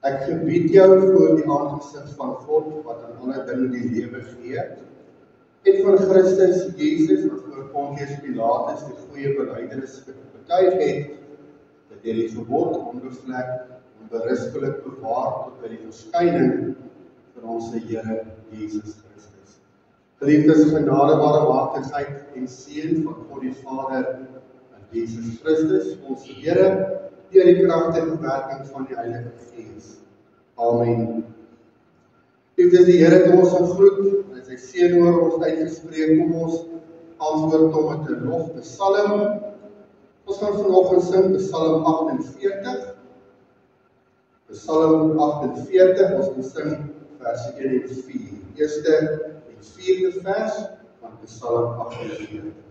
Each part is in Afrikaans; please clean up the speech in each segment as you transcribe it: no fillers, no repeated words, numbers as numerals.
Ek gebied jou voor die aangesig van God, wat aan alle dinge die lewe gee, en van Christus Jesus, wat voor Pontius Pilatus die goeie belydenis betuig het, dat hy die gebod onbevlek en berispelik bewaar tot by die verskyning van ons Here Jesus Christus. Geliefdes, genade, barmhartigheid en seën van God die Vader en Jesus Christus, ons Here, deur die kragtige werking van die Heilige Gees. Amen. Liefdes, die Here het ons gegroet, en sy seën oor ons uitgespreek, kom ons antwoord hom met 'n lof, psalm. Ons gaan vanoggend sing Psalm 48. Psalm 48, ons gaan sing verse 1 en 4. Eerste en vierde vers van Psalm 48.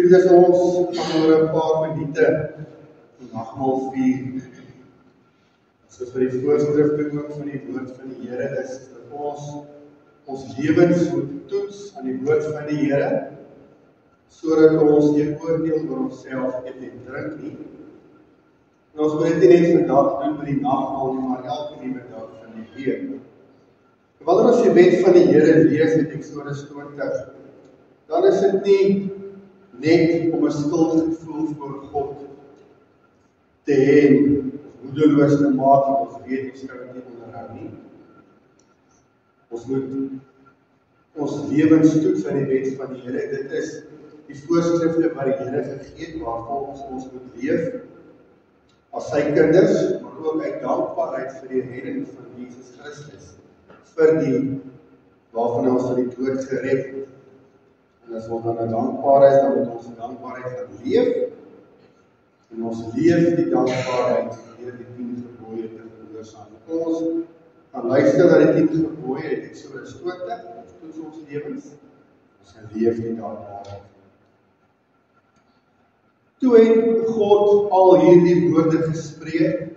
Liefdes, ons gaan oor 'n paar minute die nagmaal vier. So vir die voorskrifte ook van die woord van die Here is dat ons lewens moet toets aan die woord van die Here, sodat ons nie oordeel oor onsself eet en drink nie. En ons moet dit nie net vandag doen met die nagmaal nie, maar elke nuwe dag van die week. Wanneer ons die wet van die Here lees in Eksodus 20, dan is dit nie net om 'n skuldgevoel voor God te hê, moedeloos te maak, en ons weet ons kan dit nie onderhou nie. Ons moet ons lewens toets aan die wet van die Here. Dit is die voorskrifte wat die Here gegee het, waarvolgens ons moet leef as sy kinders, maar ook uit dankbaarheid vir die redding van Jesus Christus, vir die waarvan ons van die dood gered het. En as ons dan dankbaar is, dan moet ons dankbaarheid gaan leef, en ons leef die dankbaarheid deur die 10 gebooie te gehoorsaam. Ons gaan luister na die 10 gebooie uit Eksodus 20, toets ons lewens, ons gaan leef die dankbaarheid. Toe het God al hierdie woorde gespreek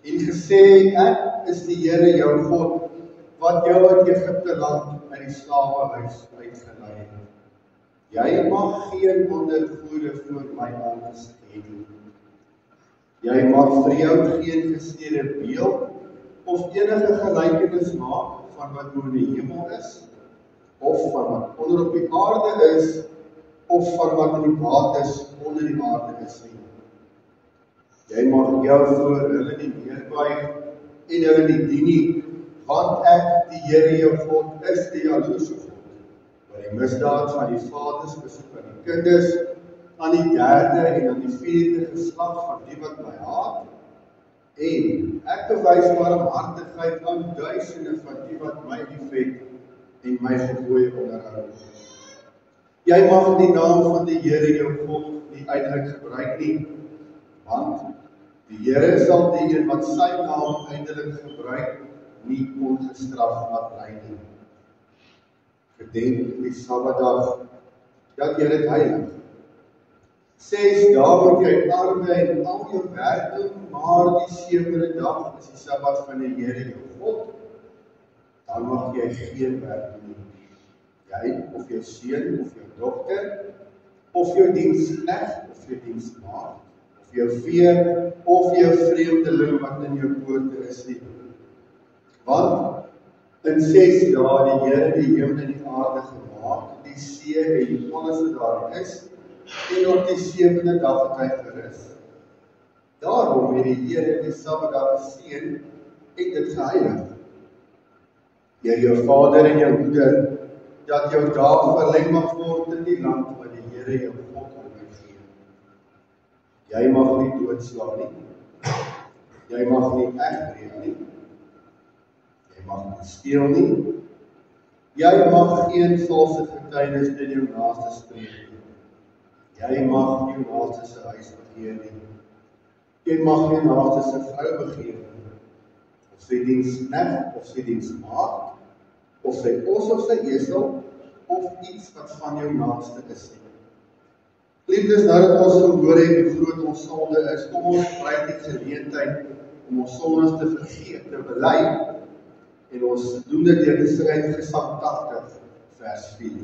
en gesê, ek is die Here jou God, wat jou uit Egipte land uit die slawehuis uitgelei het. Jy mag geen ander gode voor my aangesig hê nie. Jy mag vir jou geen gesnede beeld of enige gelykenis maak van wat bo in die hemel is, of van wat onder op die aarde is, of van wat in die waters onder die aarde is nie. Jy mag jou voor hulle nie neerbuig en hulle nie dien nie, want ek, die Here jou God, is die jaloerse God, wat die misdaad van die vaders besoek aan die kinders, aan die 3de en aan die 4de geslag van die wat my haat, en ek bewys barmhartigheid aan duisende van die wat my liefhet en my gebooie onderhou. Jy mag die naam van die Here jou God nie uitelik gebruik nie, want die Here sal die een wat sy naam uitelik gebruik, nie ongestraf laat bly nie. Gedenk die Sabbatdag, dat jy dit heilig. 6 dae moet jy arbei en al jou werk doen, maar die 7de dag is die Sabbat van die Here jou God. Dan mag jy geen werk doen nie. Jy, of jou seun, of jou dogter, of jou diensknegt, of jou dienstmaagd, of jou vee, of jou vreemdeling wat in jou poorte is nie. Want in 6 dae die Here die hemel en die aarde gemaak, die see en alles wat daar is, en op die 7de dag het hy gerus. Daarom het die Here die Sabbatdag geseën en dit geheilig. Jy jou vader en jou moeder, dat jou dae verleng mag word in die land wat die Here jou God aan jou gee. Jy mag nie doodslaan nie. Jy mag nie egbreek nie. Jy mag nie steel nie. Jy mag geen valse getuienis teen jou naaste spreek nie. Jy mag nie jou naaste se huis begeer nie. Jy mag nie jou naaste se vrou begeer nie. Of sy diensknegt, of sy dienstmaagd, of sy os of sy esel, of iets wat van jou naaste is nie. Liefdes, nou dat ons gehoor het hoe groot ons sonde is, kom ons gebruik die geleentheid om ons sondes te vergeet, te bely, en ons doen dit deur te sing uit Gesang 80 vers 4.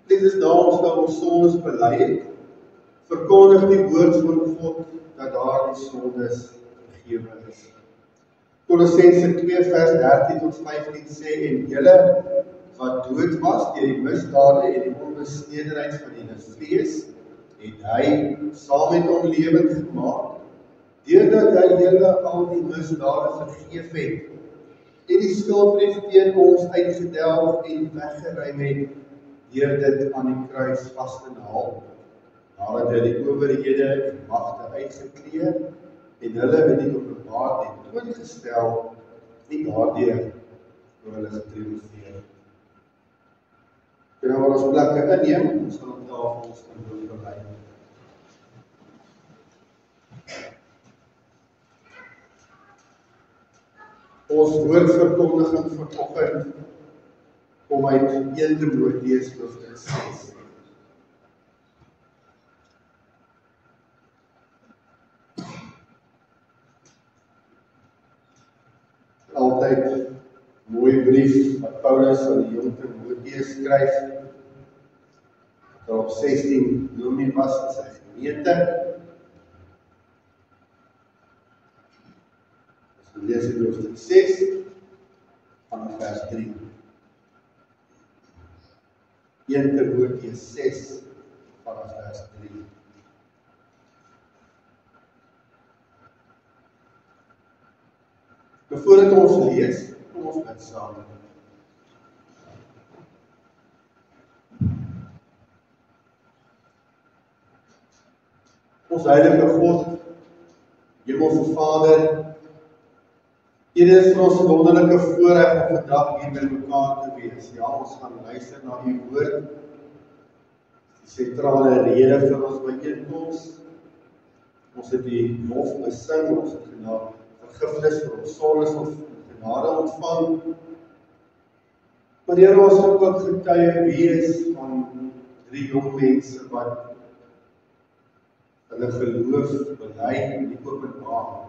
Dit is nou ons nou ons sondes bely het, verkondig die woord van God dat daar die sondes vergewe is. Kolossense 2 vers 13 tot 15 sê, en julle wat dood was deur die misdade en die onbesnedenheid van julle vlees, het hy saam met hom lewend gemaak, deurdat hy julle al die misdade vergeef het, en die skuldbrief teen ons uitgedelg en weggeruim het, deur dit aan die kruis vas te naal, nadat hy die owerhede en magte uitgekleed en hulle in die openbaar tentoongestel en daardeur oor hulle getriomfeer. En nou waar ons plekke inneem, ons sal op tafels kan bely. Ons woordverkondiging vanoggend kom uit 1 Timoteus hoofstuk 6. Altyd mooi brief wat Paulus aan die jong Timoteus skryf. Daar op 16 Dominee was in sy gemeente. Ons lees in hoofstuk 6 van vers 3. 1 Timoteus 6 vanaf vers 3. Voordat ons lees, kom ons bid saam. Ons heilige God, Hemelse Vader, dit is vir ons 'n wonderlike voorreg om vandag hier by mekaar te wees. Ja, ons gaan luister na u woord. Die sentrale rede vir ons byeenkoms. Ons het die lof besing, ons het vergifnis vir ons sondes of genade ontvang. Maar Here, ons wil ook getuie wees van 3 jong mense wat hulle geloof bely in die openbaar.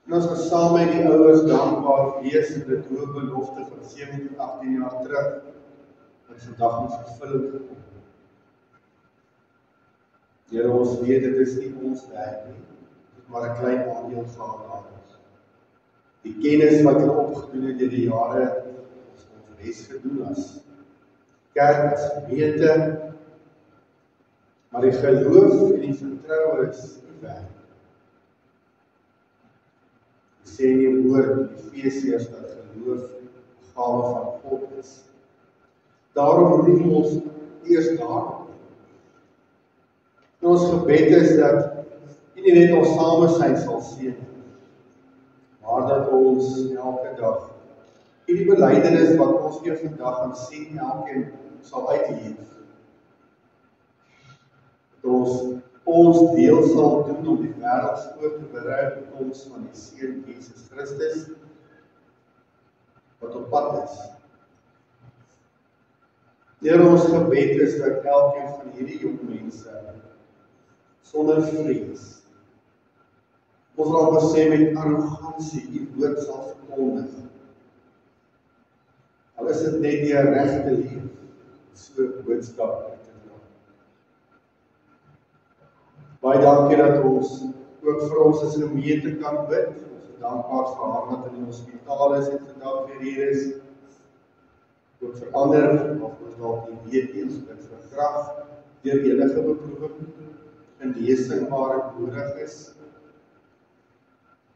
En ons gaan saam met die ouers dankbaar wees vir die doopbelofte van 17, 18 jaar terug, wat vandag in vervulling gekom. Here, ons weet dit is nie ons werk nie, maar 'n klein aandeel gehad daarin. Die kennis wat hulle opgedoen het deur die jare, ons res gedoen as kerk, as gemeente, maar die geloof en die vertroue is nie weg. Die sê in die woord, in Efesiërs, dat geloof 'n gawe van God is. Daarom roep ons eers daarop. En ons gebed is dat nie net ons samesyn sal seën, maar dat ons elke dag hierdie belydenis wat ons weer vandag gaan sien, elkeen sal uitleef. Dat ons deel sal doen om die wêreld voor te berei op die koms van die Seun Jesus Christus, wat op pad is. Here, ons gebed is dat elkeen van hierdie jong mense sonder vrees, ons sal sê met arrogansie, die woord sal verkondig. Al is dit net die regte lewe, so 'n boodskap uit te dra. Baie dankie dat ons ook vir ons as gemeente kan bid. Ons is dankbaar vir haar wat in die hospitaal is en vandag weer hier is. Ook vir ander, of ons dalk nie weet nie, ons bid vir krag, deur enige beproewing, genesing waar dit nodig is.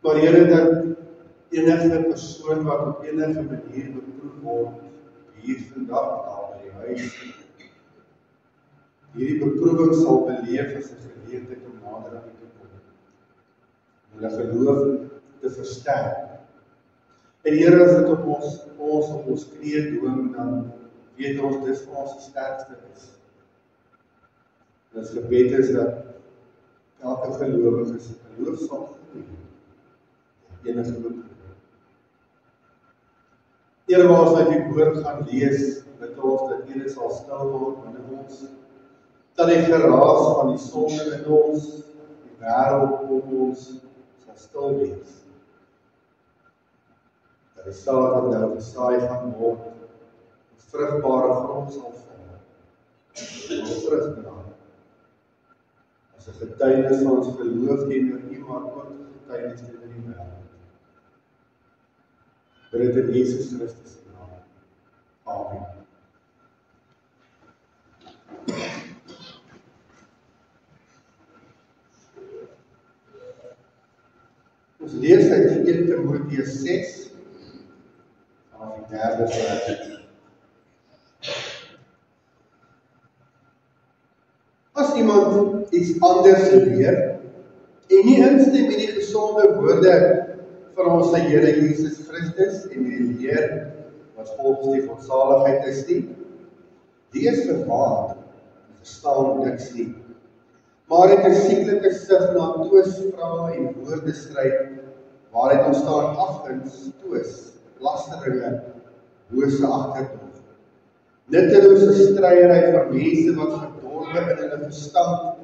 Maar Here, dat enige persoon wat op enige manier beproef word, hier vandag daar by die huis, hierdie beproewing sal beleef as 'n geleentheid om nader aan U te kom, om hulle geloof te versterk. En Here, as dit op ons knieë dwing, dan weet ons dis ons sterkste is. En ons gebed is dat elke gelowige se geloof sal groei. enige boek. Eerder as die woord gaan lees, bid ons dat Here sal stil word binne ons, dat die geraas van die sonde in ons, die wêreld om ons, sal stil wees. Dat die saad wat nou gesaai gaan word, op vrugbare grond sal val, ons vrug dra, as 'n getuienis van ons geloof teenoor U, maar ook 'n getuienis teenoor die wêreld. Bid dit in Jesus Christus se naam. Amen. Ons lees uit 1 Timoteus 6, vanaf die 3de vers. As iemand iets anders leer, en nie instem met die gesonde woorde van ons Here Jesus Christus en die leer wat volgens die godsaligheid is nie, die is verwaand, verstaan niks nie, maar het 'n sieklike sig na twisvrae en woordestryd, waaruit ontstaan afguns, twis, lasteringe, bose agterdog, nuttelose stryery van mense wat verdorwe in hulle verstand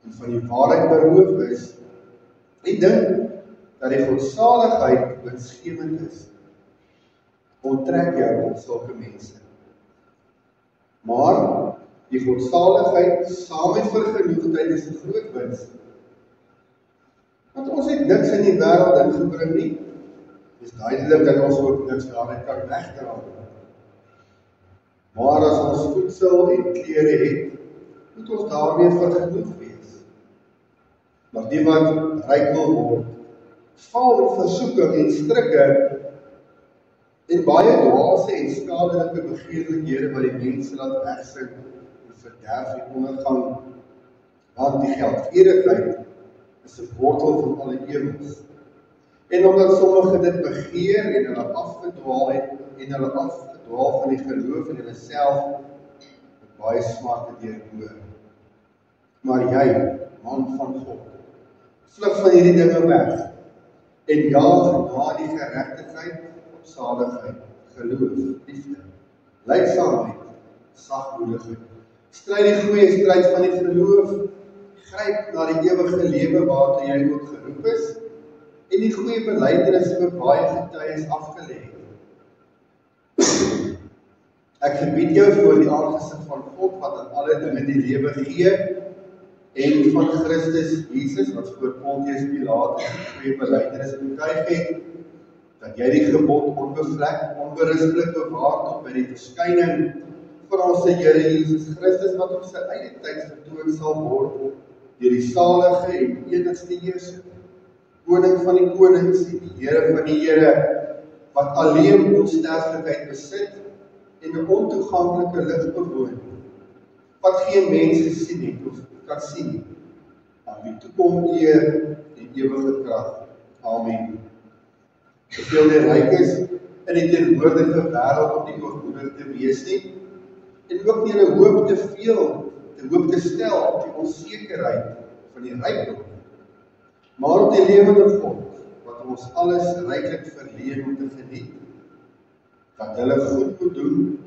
en van die waarheid beroof is, en dink dat die godsaligheid winsgewend is. Onttrek jou op sulke mense. Maar die godsaligheid saam met vergenoegdheid is 'n groot wins. Want ons het niks in die wêreld ingebring nie. Dit is duidelik dat ons ook niks daaruit kan wegdra nie. Maar as ons voedsel en klere het, moet ons daarmee vergenoeg wees. Maar die wat ryk wil word, val in versoeking en strikke en baie dwaase en skadelike begeerlikhede wat die mense laat wegsink en verderf en ondergang, want die geldgierigheid is 'n wortel van alle ewels. En omdat sommige dit begeer en hulle afgedwaal het en hulle afgedwaal van die geloof in hulle self, met baie smarte deurboor. Maar jy, man van God, vlug van hierdie dinge weg en jaag na die geregtigheid, opsaligheid, geloof, liefde, lydsaamheid, sagmoedigheid. Stryd die goeie stryd van die geloof, gryp na die ewige lewe waartoe jy ook geroep is, en die goeie belydenis vir baie getuies afgelê het. Ek gebied jou voor die aangesig van God wat aan alle dinge die lewe gee, en van Christus Jesus wat voor Pontius Pilatus die goeie belydenis betuig het, dat jy die gebod onbevlek, onberispelik bewaar tot by die verskyning van ons Here Jesus Christus wat op sy eie tyd vertoon sal word deur die salige en enigste Heerser, Koning van die konings en die Here van die Here, wat alleen onsterflikheid besit en 'n ontoeganklike lig bewoon, wat geen mens gesien het of kan sien, aan wie toe kom eer en ewige krag. Amen. Beveel die rykes in die teenwoordige wêreld om nie oormoedig te wees nie, en ook nie 'n hoop te stel op die onsekerheid van die rykdom, maar op die lewende God, wat ons alles ryklik verleen om te geniet, dat hulle goed moet doen,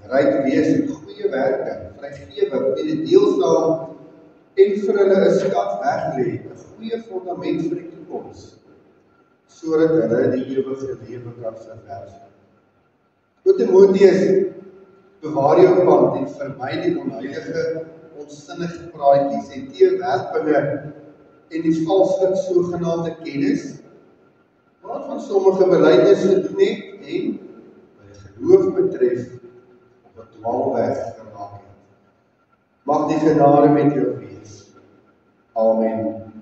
en ryk wees in goeie werke, vrygewig, mededeelsaam, en vir hulle 'n skat weglê, 'n goeie fundament vir die toekoms, sodat hulle die ewige lewe kan verwerf. O Timoteus, bewaar jou pad en vermy die onheilige, onsinnige praatjies en teerwerpinge en die valslik sogenaamde kennis, waarvan sommige belydenis gedoen het en wat die geloof betref op 'n dwaalweg geraak het. Mag die genade met jou wees. Amen.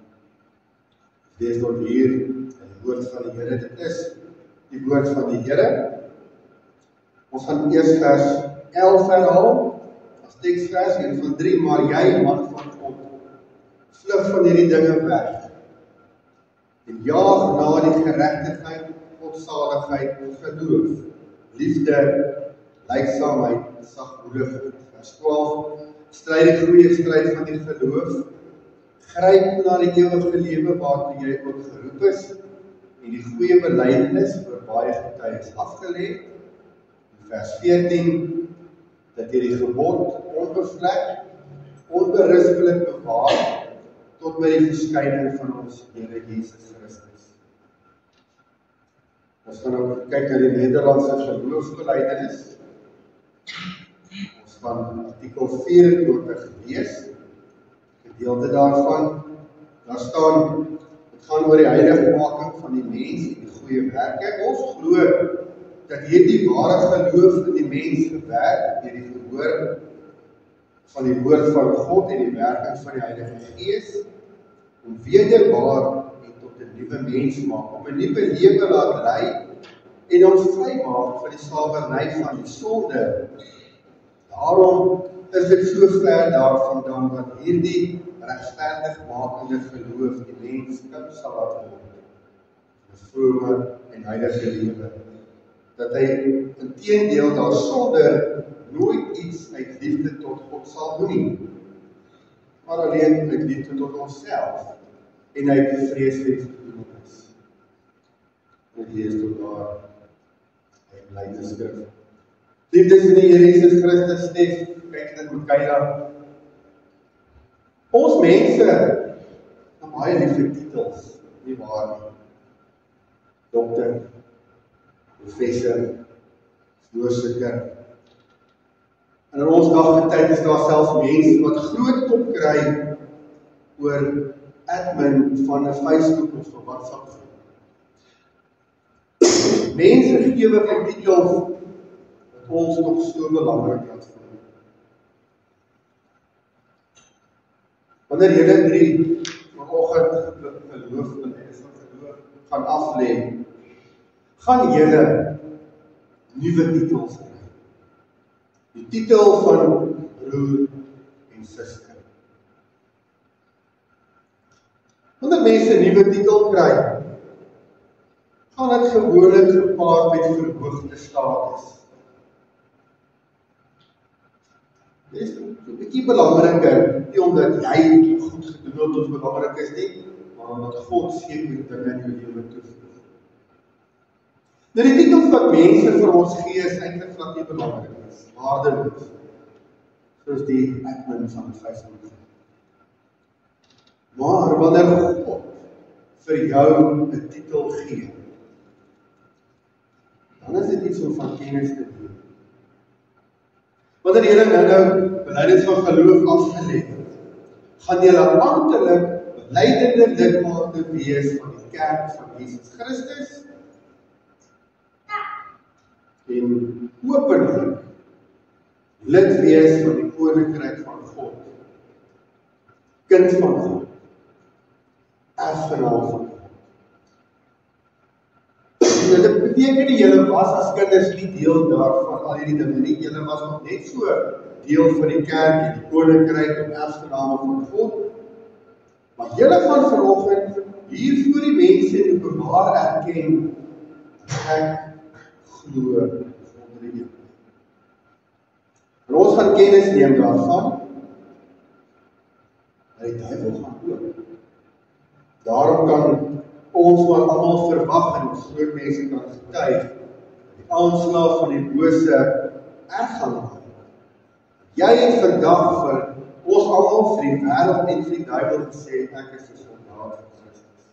Lees tot hier die woord van die Here. Dit is die woord van die Here. Ons gaan eers vers 11 herhaal, as teksvers, en van 3, maar jy, man van God, vlug van hierdie dinge weg, en jaag na die geregtigheid, godsaligheid, geloof, liefde, lydsaamheid, sagmoedigheid. Vers 12, stryd die goeie stryd van die geloof, gryp na die ewige lewe waartoe jy ook geroep is, en die goeie belydenis oor baie getuies afgelê. In vers 14, dat jy die gebod onbevlek, onberispelik bewaar, tot by die verskyning van ons Here Jesus Christus. Ons gaan nou kyk na die Nederlandse geloofsbelydenis. Ons gaan artikel 24 lees, gedeelte daarvan. Daar staan, dit gaan oor die heiligmaking van die mens en die goeie werke. Ons glo dat hierdie ware geloof in die mens gewerk deur die gehoor van die woord van God en die werking van die Heilige Gees om wederbaar en tot 'n nuwe mens maak, om 'n nuwe lewe laat lei en ons vrymaak van die slawerny van die sonde. Daarom is dit so ver daarvandaan dat hierdie regverdigmakende geloof die mens kind sal laat word, 'n vrome en heilige lewe, dat hy inteendeel daarsonder nooit iets uit liefde tot God sal doen nie, maar alleen uit liefde tot onsself en uit die vrees vir die verdoemenis. Dit lees tot daar uit Blyde Skrif. Liefdes in die Here Jesus Christus, Stef, kyk dit met Kyla. Ons mense het baie liefde titels, nie waar nie. Dokter, professor, voorsitter. En in ons daggetyd is daar selfs mense wat groot kop kry oor admin van 'n Facebook of 'n WhatsApp groep. Mense gee vir titels wat ons nog so belangrik laat voel. Wanneer julle 3 vanoggend geloof gaan aflê, gaan julle nuwe titels kry. Die titel van broer en suster. Wanneer mense 'n nuwe titel kry, gaan dit gewoonlik gepaard met verhoogde status. Dit is 'n bietjie belangriker, nie omdat jy goed gedoen het of belangrik is nie, maar omdat God sekere dinge in jou lewe toevoeg. Nou die titels wat mense vir ons gee is eintlik glad nie belangrik is, waardeloos. Soos die admin van Facebook. Maar wanneer God vir jou 'n titel gee, dan is dit iets om van kennis te doen. Wanneer julle nou belydenis van geloof afgelê het, gaan julle amptelik belydende lidmate wees van die kerk van Jesus Christus en openlik lid wees van die koninkryk van God, kind van God, erfgenaam van God. En dit beteken nie julle was as kinders nie deel daarvan al hierdie dinge nie, julle was nog net so deel van die kerk en die koninkryk en erfgename van God, maar julle gaan vanoggend hier voor die mense in openbaar erken, ek glo onder die Here. En ons gaan kennis neem daarvan, dat die duiwel gaan ook. Daarom kan ons maar almal verwag en ons groot mense kan getuig, die aanslag van die bose erg gaan raak. Jy het vandag vir ons almal vir die wêreld en vir die duiwel gesê, ek is 'n soldaat van Christus.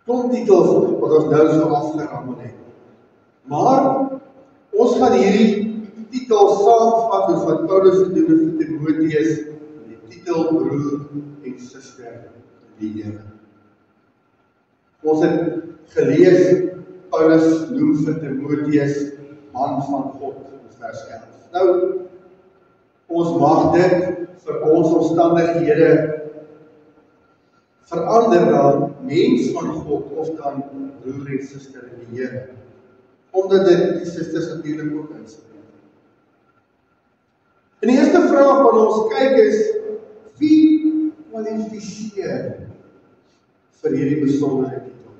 Klomp titels wat ons nou so afgerammel het. Maar ons gaan hierdie titel saamvat soos wat Paulus gedoen het vir Timoteus, die titel broer en suster in die Here. Ons het gelees, Paulus noem vir Timoteus man van God in vers 11. Nou, ons mag dit vir ons omstandighede verander na mens van God of dan broer en suster in die Here. Omdat dit die susters natuurlik ook insluit. En die eerste vraag wat ons kyk is, wie kwalifiseer vir hierdie besondere titel?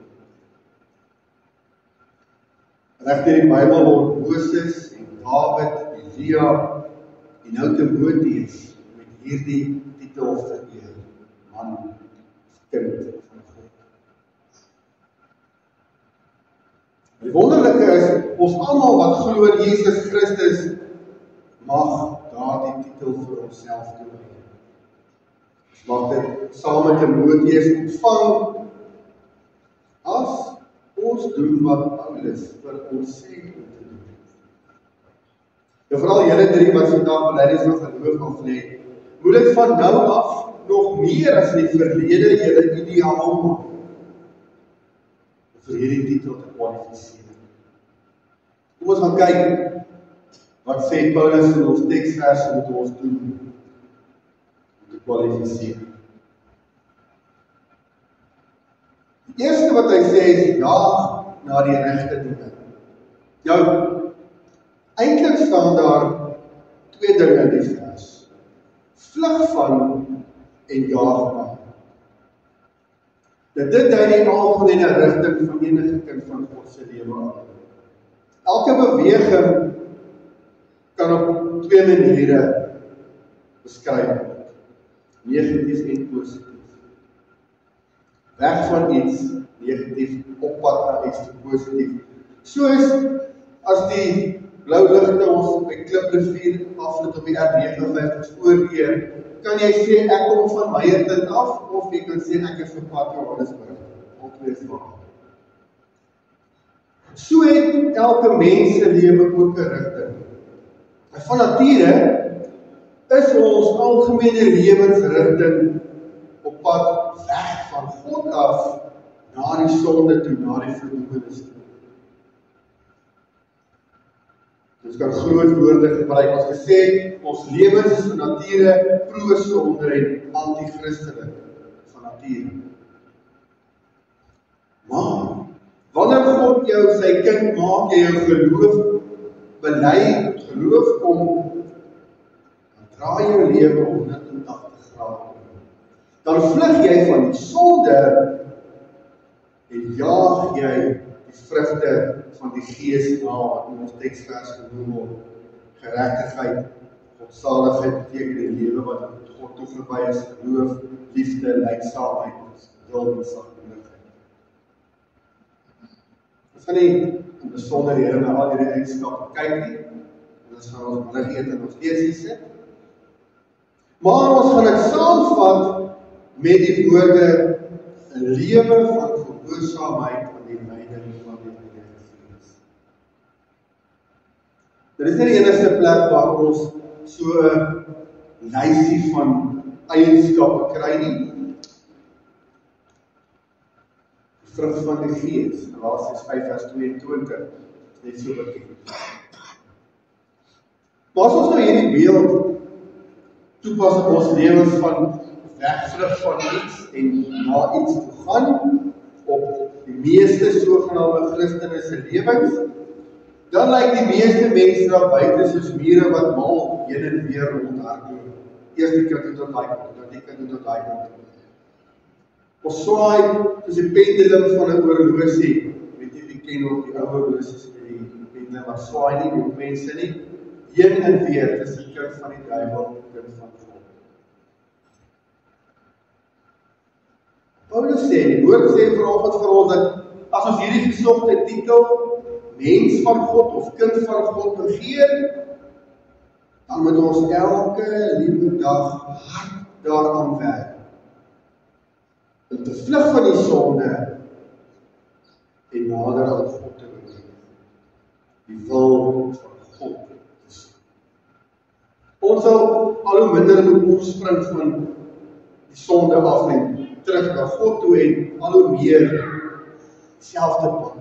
Reg deur die Bybel word Moses en Dawid, Elia en nou Timoteus met hierdie titel vereer, man, kind van God. Die wonderlike is, ons almal wat glo in Jesus Christus, mag daardie titel vir onsself toeëien. Ons mag dit saam met Timoteus ontvang, as ons doen wat Paulus vir ons sê om te doen. En veral julle drie wat vandag belydenis van geloof aflê, moet dit van nou af nog meer as in die verlede julle ideaal maak vir hierdie titel te kwalifiseer. Kom ons gaan kyk, wat sê Paulus in ons teksvers moet ons doen om te kwalifiseer. Die eerste wat hy sê is, jaag na die regte dinge. Nou, eintlik staan daar twee dinge in die vers. Vlug van en jaag na. Dit dui die algemene rigting van enige kind van God se lewe aan. Elke beweging kan op twee maniere beskryf word. Negatief en positief. Weg van iets negatief op pad na iets positief. Soos as die blou ligte ons by Kliprivier afrit op die R59 spoorweë, kan jy sê ek kom van Meyerton af, of jy kan sê ek is op pad na Johannesburg. Altyd waar. So het elke mens se lewe ook 'n rigting. En van nature is ons algemene lewensrigting op pad weg van God af na die sonde toe, na die verdoemenis toe. Ons kan groot woorde gebruik as gesê, ons lewens is van nature pro-sonde en anti-christelik van nature. Maar wanneer God jou sy kind maak, jy jou geloof bely, geloof kom, dan draai jou lewe 180 grade. Dan vlug jy van die sonde en jaag jy die vrugte van die Gees na, wat in ons teksvers genoem word. Geregtigheid, godsaligheid beteken die lewe wat met God toegewy is, geloof, liefde, lydsaamheid, geduld en sagmoedigheid. Ons gaan nie in besonderhede na al hierdie eienskappe kyk nie, en ons gaan ons beligheid in ons lesie sit. Maar ons gaan dit saamvat met die woorde 'n lewe van gehoorsaamheid aan die leiding van die Heilige Gees. Dit is nie die enigste plek waar ons so 'n lysie van eienskappe kry nie. Die vrug van die Gees, Galasiërs 5:22, is net so bekend. Maar as ons nou hierdie beeld toepas op ons lewens van wegvlug van iets en na iets toe gaan, op die meeste sogenaamde Christene se lewens, dan lyk die meeste mense daar buite soos mure wat mal heen en weer rondhardloop. Eers die kind tot daai kant, dan die kind tot daai kant. Ons swaai soos die pendulum van 'n oorlosie. Weet jy, wie ken nog die ou horlosies met die pendulum wat swaai nie, die mense nie, heen en weer, dis die kind van die duiwel, kind van God. Paulus sê, die woord sê vanoggend vir ons dat as ons hierdie gesogte titel mens van God of kind van God begeer, dan moet ons elke liewe dag hard daaraan werk om te vlug van die sonde en nader aan God te beweeg. Die wil van God te soek. Ons sal al hoe minder moet omspring van die sonde af en terug na God toe en al hoe meer dieselfde pad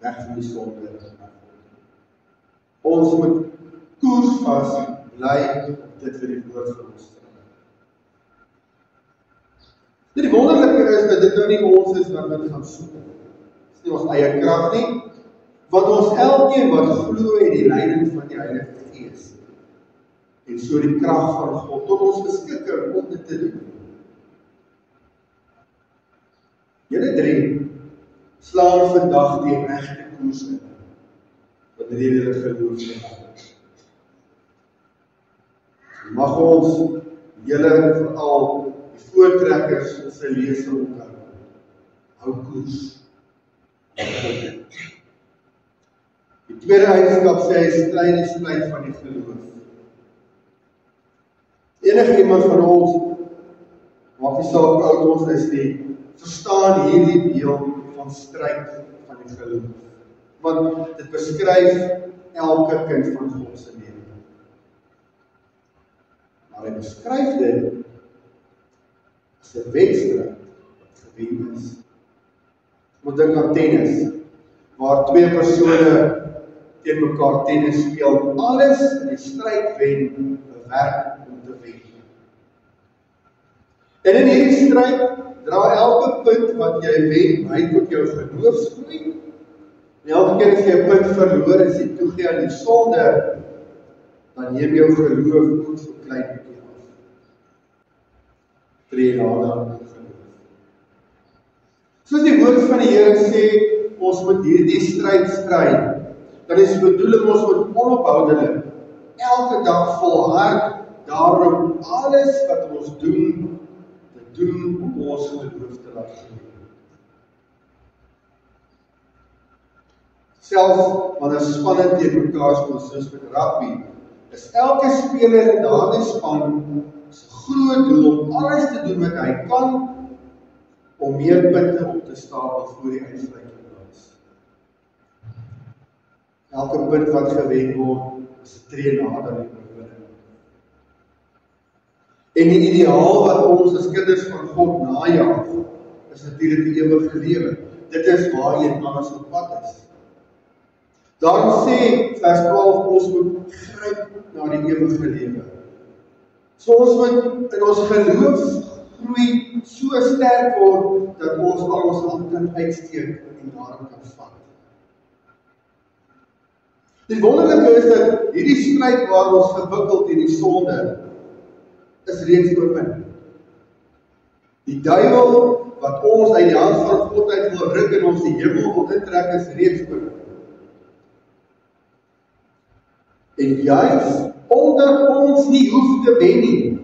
weg van die sonde. Ons moet koers vas bly op dit vir die woord van ons sê. Die wonderlike is dat dit nou nie ons is wat dit gaan soek. Dit is nie ons eie krag nie, want ons elkeen wat glo in die leiding van die Heilige Gees en so die krag van God tot ons beskikking om dit te doen. Julle drie slaan vandag die regte koers in, wanneer julle geloof in God. Mag ons julle veral die voortrekkers in sy lesing onthou. Hou koers. Die tweede eienskap sê hy stry die stryd van die geloof. Enige iemand van ons, maak nie saak hoe oud ons is nie, verstaan hierdie beeld van stryd van die geloof. Want dit beskryf elke kind van God se lewe. Maar hy beskryf dit as 'n wedstryd wat gewen is. Moet dink aan tennis, waar twee persone teen mekaar tennis speel, alles in die stryd wen, bewerk om te wen. En in hierdie stryd dra elke punt wat jy wen by tot jou geloofsgroei. En elke keer as jy 'n punt verloor, as jy toegee aan die sonde, dan neem jou geloof ook so klein bietjie af. Tree nader aan geloof. Soos die woord van die Here sê, ons moet hierdie stryd stry. Dan is die bedoeling ons moet onophoudelik, elke dag volhard daarom alles wat ons doen, te doen om ons geloof te laat groei. Selfs wanneer spanne teen mekaar speel soos met rugby, is elke speler in daardie span se groot doel om alles te doen wat hy kan om meer punte op te stapel voor die uitsluitingsplaas. Elke punt wat gewen word, is 'n tree nader aan die oorwinning. En die ideaal wat ons as kinders van God najag, is natuurlik die ewige lewe. Dit is waarheen alles op pad is. Daarom sê vers 12, ons moet gryp na die ewige lewe. So ons moet in ons geloof groei so sterk word, dat ons al ons hand kan uitsteek en daarin kan vat. Die wonderlike is dat hierdie stryd waar ons gewikkeld in die sonde, is reeds oorwin. Die duiwel wat ons uit die hand van God uit wil ruk en ons die hemel wil intrek, is reeds oorwin. En juist omdat ons nie hoef te wen nie,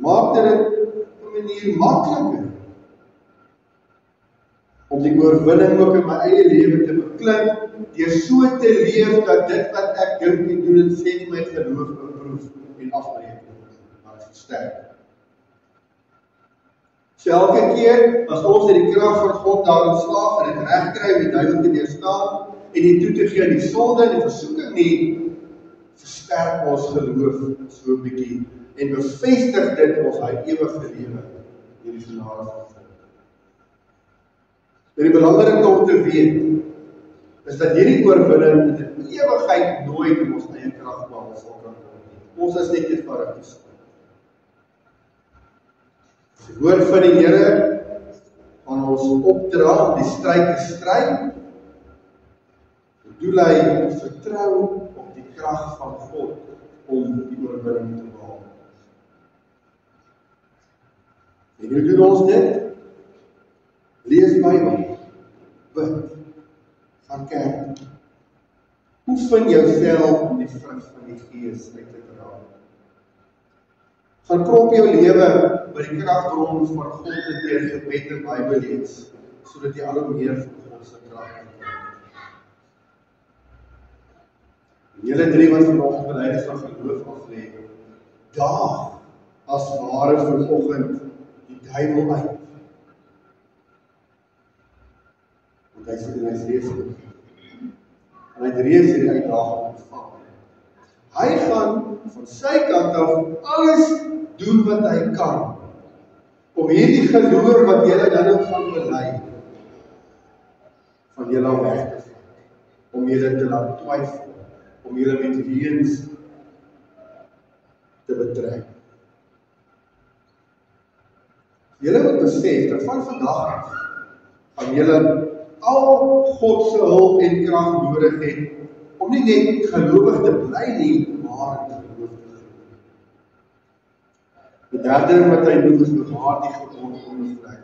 maak dit op 'n manier makliker om die oorwinning ook in my eie lewe te beklim, deur so te leef dat dit wat ek dink en doen en sê nie my geloof beproef en afbreek, maar versterk. So elke keer as ons in die krag van God daarin slaag en dit reg kry om die duiwel te weerstaan en nie toe te gee aan die sonde en die versoeking nie, versterk ons geloof so 'n bietjie en bevestig dit ons hy ewige lewe in die genade van God. En die belangrike om te weet is dat hierdie oorwinning in die ewigheid nooit in ons eie krag behaal sal kan word nie. Ons is net eenvoudig te staan. Die woord van die Here aan ons opdra om die stryd te stry, bedoel hy vertrou op die krag van God om die oorwinning te behaal. En hoe doen ons dit? Lees Bybel, bid, gaan kerk. Oefen jouself om die vrug van die Gees uit te dra. Gaan krop jou lewe by die kragbron van God en deur gebed en Bybel lees, sodat jy al hoe meer van God se krag kan kry. Julle drie wat vanoggend belydenis van geloof aflê, daag as ware vanoggend die duiwel uit. Want hy sê reeds goed. En hy het reeds hierdie uitdaging ontvang. Hy gaan van sy kant af alles doen wat hy kan om hierdie geloof wat julle dan gaan bely van julle weg te vat, om julle te laat twyfel, om julle met leuns te betrek. Julle moet besef dat van vandag af gaan julle al God se hulp en krag nodig het om nie net gelowig te bly nie, maar in geloof te groei. Die derde ding wat hy noem is bewaar die gebod onbevlek.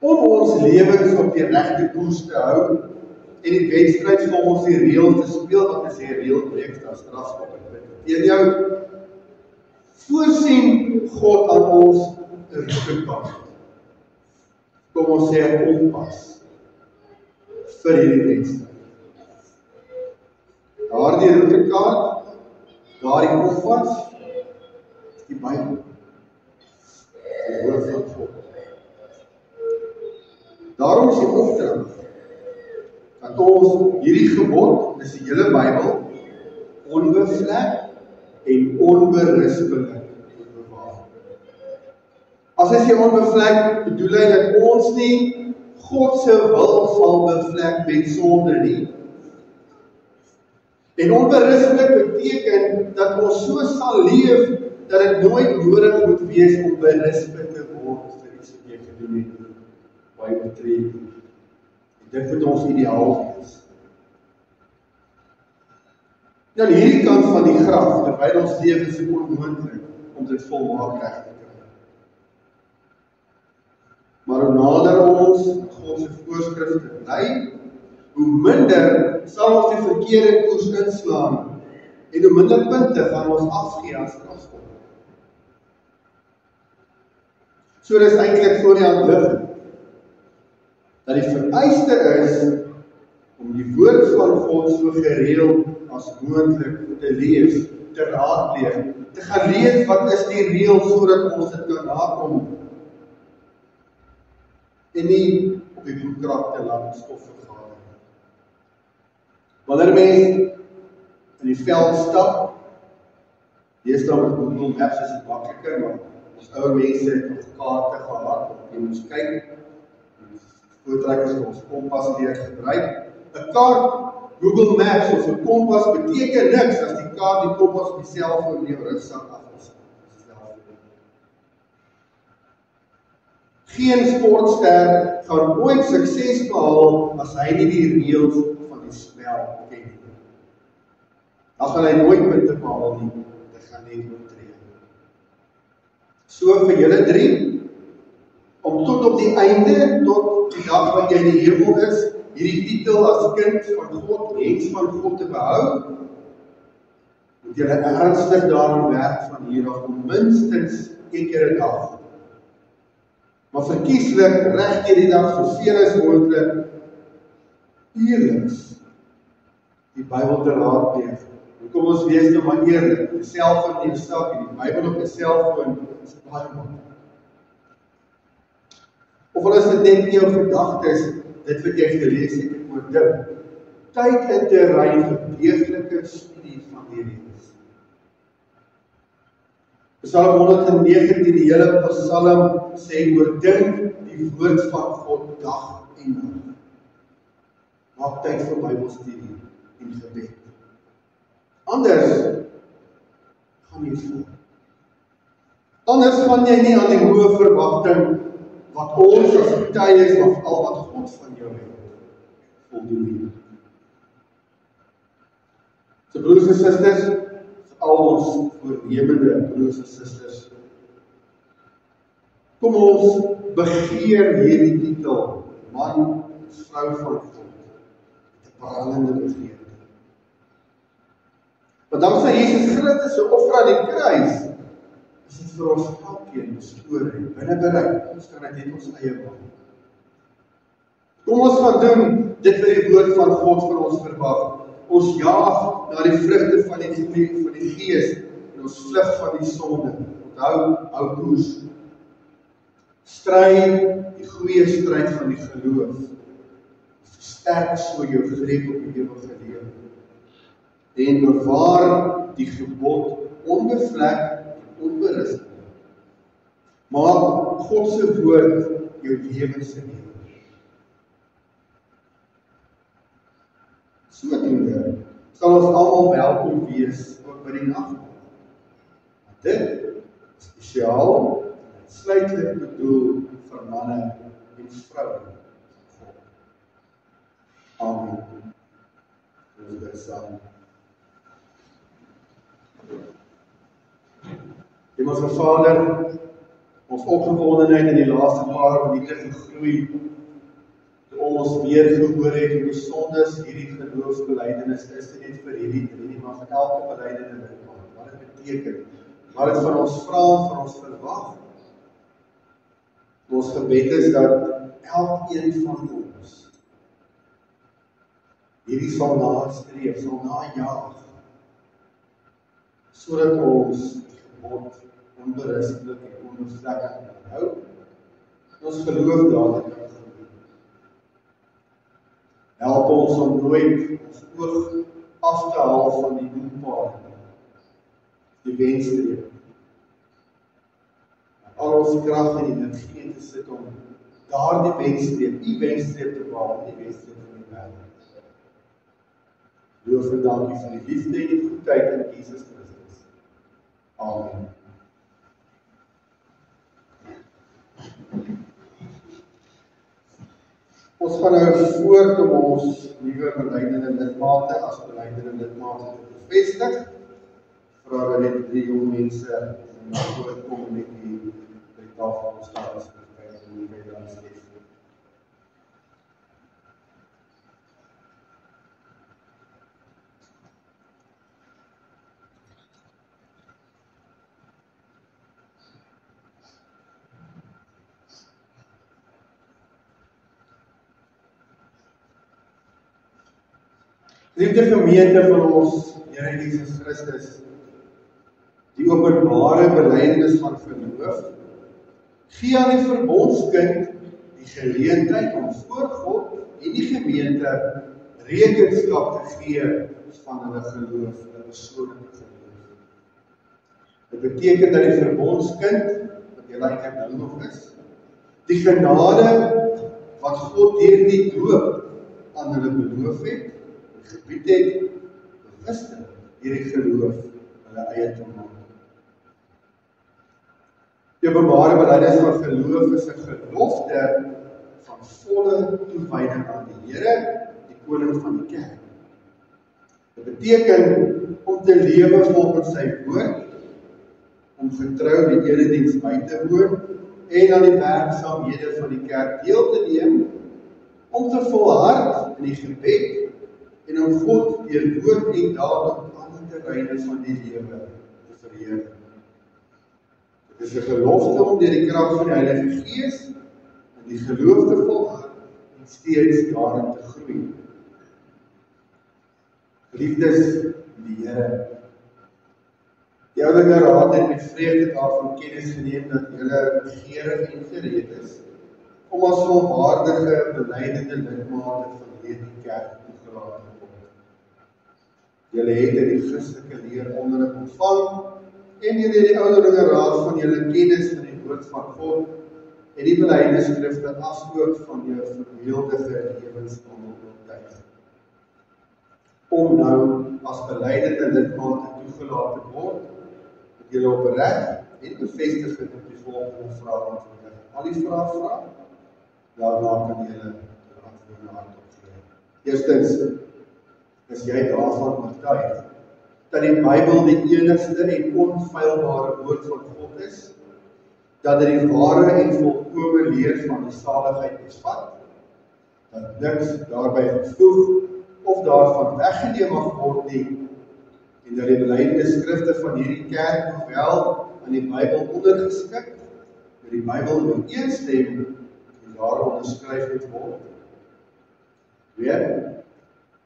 Om ons lewens op die regte koers te hou en die wedstryd volgens die reël te speel, wat is die reël breek as strafskop. Teen jou voorsien God aan ons 'n roeping. Kom ons sê 'n kompas. vir hierdie wedstryd. Daardie roetekaart, daardie kompas, is die Bybel. Die woord van God. Daarom is die opdrag dat ons hierdie gebod, dis die hele Bybel, onbevlek en onberispelik bewaar. As hy sê onbevlek, bedoel hy dat ons nie God se wil sal bevlek met sonde nie. En onberispelik beteken dat ons so sal leef dat dit nooit nodig moet wees om berispelik te word vir iets wat jy gedoen het by oortreding. Dit moet ons ideaal wees. Dan hierdie kant van die graf, terwyl ons leef, is dit onmoontlik om dit volmaak reg te kry. Maar hoe nader ons God se voorskrifte bly, hoe minder sal ons die verkeerde koers inslaan en hoe minder punte gaan ons afgee as strafskop. So dis eintlik voor die hand liggend dat die vereiste is om die woord van God so gereeld as moontlik te lees, te raadpleeg, te gaan lees wat is die reël sodat ons dit kan nakom en nie op die boekrak te laat stof vergader. Wanneer mens in die veld stap, deesdae met Google Maps is dit makliker, maar ons ouer mense het nog kaarte gehad, jy moet kyk, voortrekkers het ons kompas leer gebruik. 'n kaart, Google Maps of 'n kompas beteken niks as die kaart die kompas op die selfoon in jou rugsak afwas. Geen sportster gaan ooit sukses behaal as hy nie die reëls van die spel ken nie. Dan gaan hy nooit punte behaal nie, dit gaan net oortree. So vir julle 3, om tot op die einde, tot die dag wat jy in die hemel is, hierdie titel as kind van God, mens van God te behou, moet julle ernstig daaraan werk van hier af om minstens 1 keer 'n dag. Maar verkieslik reg hierdie dag soveel as moontlik eerliks die Bybel te raadpleeg. Kom ons wees nou maar eerlik, die selfoon in jou sak en die Bybel op 'n selfoon is baie maklik. Of al is dit net nie jou gedagtes, dit wat jy gelees het oor dit, tyd in te ry vir deeglike studie van die reëls. Psalm 119, die hele Psalm sê oordink die woord van God dag en nag. Maak tyd vir Bybelstudie en gebed. Anders gaan jy voel. Anders gaan jy nie aan die hoë verwagting wat ons as getuies van al wat God van jou het, voldoen nie. So broers en susters, vir al ons voornemende broers en susters, kom ons begeer hierdie titel, man, vrou van God, met 'n brandende begeerte. Want danksy Jesus Christus se offer aan die kruis, is dit vir ons elkeen storie, binne bereik, ons kan dit net ons eie maak. Kom ons gaan doen dit wat die woord van God vir ons verwag. Ons jaag na die vrugte van die Gees en ons vlug van die sonde. Onthou, hou koers. Stry die goeie stryd van die geloof. Versterk so jou greep op die ewige lewe. En bewaar die gebod onbevlek en onberispelik. Maak God se woord jou lewensleer. Sodoende sal ons almal welkom wees ook by die nagmaal. Dit is spesiaal en uitsluitlik bedoel vir manne en vroue. Amen. Ons bid saam. Hemelse Vader, ons opgewondenheid in die laaste paar minute gegroei, toe ons weer gehoor het hoe besonders hierdie geloofsbelijdenis is, nie net vir hierdie drie nie, maar vir elke belijdenis wat dit beteken, wat dit van ons vra, van ons verwag. Ons gebed is dat elkeen van ons hierdie sal nastreef, sal najaag, sodat ons gebod onberispelik en onbevlekking kan hou, en ons geloof dadelik kan groei. Help ons om nooit ons oog af te haal van die doelpaad, die wenstreep. Al ons krag en energie te sit om daardie wenstreep, die wenstreep te behaal, die wenstreep van die wêreld. Loof en dankie vir die liefde en die goedheid in Jesus Christus. Amen. Ons gaan nou voort om ons nuwe beleidende lidmate as beleidende lidmate te bevestig. Vra dat net 3 jong mense na vore kom met die tafel staan as die dan steeds. Liefde gemeente van ons Here Jesus Christus, die openbare belydenis van geloof, gee aan die verbondskind die geleentheid om voor God en die gemeente rekenskap te gee van hulle geloof, hulle persoonlike geloof. Dit beteken dat die verbondskind, wat jy eintlik nou nog is, die genade wat God deur die doop aan hulle beloof het, gebied het, bewustelik hierdie geloof hulle eie te maak. Die openbare belydenis van geloof is 'n gelofte van volle toewyding aan die Here, die koning van die kerk. Dit beteken om te lewe volgens sy woord, om getrou die erediens by te woon en aan die werksaamhede van die kerk deel te neem, om te volhard in die gebed en om God deur woord en daad op alle terreine van die lewe te verheer. Dit is 'n gelofte om deur die krag van die Heilige Gees in die geloof te volhard en steeds daarin te groei. Geliefdes in die Here, die ouderlinge raad het met vreugde daarvan kennis geneem dat julle begeerig en gereed is om as volwaardige belydende lidmate van hierdie kerk toegelaat te word. Julle het in die Christelike leer onderrig ontvang en julle het die ouderlinge raad van julle kennis van die woord van God en die belydenisskrifte asook van jou verbeeldige lewenswandel oortuig. Om nou as belydende lidmate toegelaat te word, het julle opreg en bevestig het op die volgende vrae antwoord. Al die vrae vra, daarna kan julle antwoorde hardop gee. Eerstens, is jy daarvan oortuig dat die Bybel die enigste en onfeilbare woord van God is, dat dit die ware en volkome leer van die saligheid bevat, dat niks daarby gevoeg of daarvan weggeneem mag word nie, en dat die belydenisskrifte van hierdie kerk hoewel aan die Bybel ondergeskik, met die Bybel ooreenstem en daarom onderskryf moet word. Weer,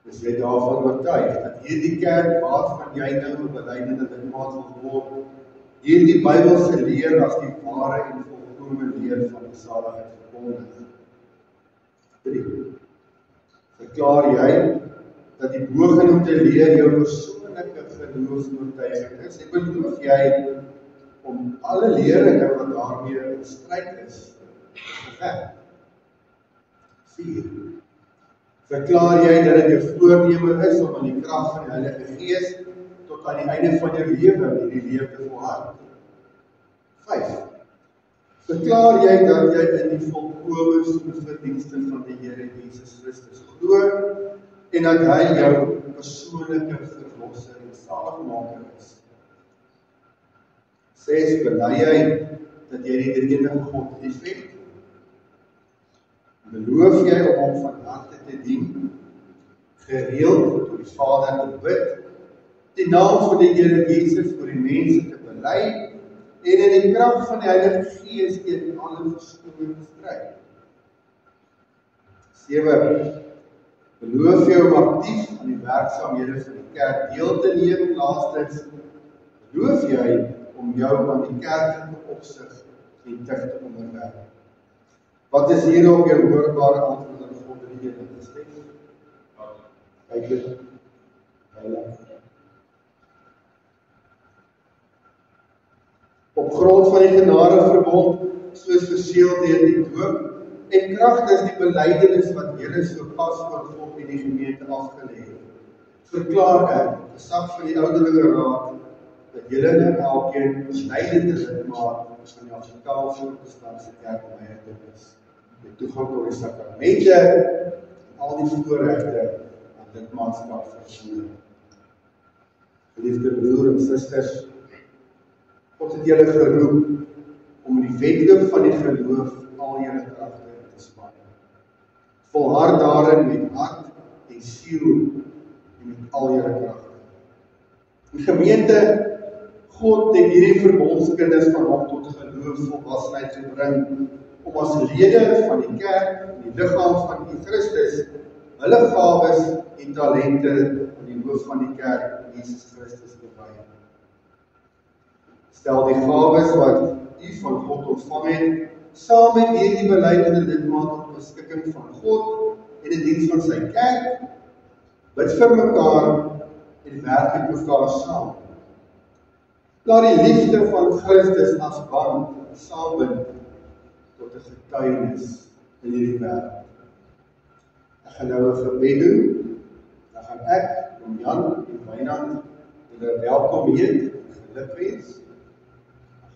is jy daarvan oortuig dat hierdie kerk waarvan jy nou 'n belydende lidmaat wil word, hierdie Bybelse leer as die ware en volkome leer van die saligheid verkondig. 3. Verklaar jy dat die bogenoemde leer jou persoonlike geloofsoortuiging is en beloof jy om alle leringe wat daarmee in stryd is te verwerp? 4. Verklaar jy dat dit jou voorneme is om aan die krag van die Heilige Gees tot aan die einde van jou lewe hierdie leer te volhard? 5. Verklaar jy dat jy in die volkome soeverdienste van die Here Jesus Christus glo en dat hy jou persoonlike verlosser en saligmaker is? 6. Bely jy dat jy die drie-enige God liefhet? Beloof jy om hom van harte te dien, gereeld tot die Vader te bid, die naam van die Here Jesus vir die mense te bely en in die krag van die Heilige Gees teen alle verskoning te stry? 7. Beloof jy om aktief aan die werksaamhede van die kerk deel te neem. Laastens, beloof jy om jou aan die kerklike opsig en tug te onderwerp. Wat is hierop jou hoorbare antwoord aan God in die Heilige Skrif? Heilig. Op grond van die genadeverbond, soos verseël deur die doop, en kragtens die belydenis wat julle so pas voor God en die gemeente afgelê het, verklaar ek, gesag van die ouderlinge raad, dat julle nou elkeen leidende lidmaat van die Afrikaanse Protestantse Kerk is. Die toegang tot die sakramente en al die voorregte aan lidmaatskap versoen. Geliefde broer en susters, God het julle geroep om die wedloop van die geloof al julle kragte te span. Volhard daarin met hart en siel en met al julle kragte. Die gemeente God het hierdie verbondskinders van hom tot geloof volwassenheid gebring, om as lede van die kerk en die liggaam van die Christus, hulle gawes en talente aan die hoof van die kerk, Jesus Christus, te wy. Stel die gawes wat u van God ontvang het, saam met hierdie belydenis lidmaat tot beskikking van God en in diens van sy kerk, bid vir mekaar en werk met mekaar saam. Laat die liefde van Christus as band saambind tot 'n getuienis in hierdie wêreld. Ek gaan nou 'n gebed doen. Dan gaan ek, Jan en Wynand julle welkom heet en gelukwens.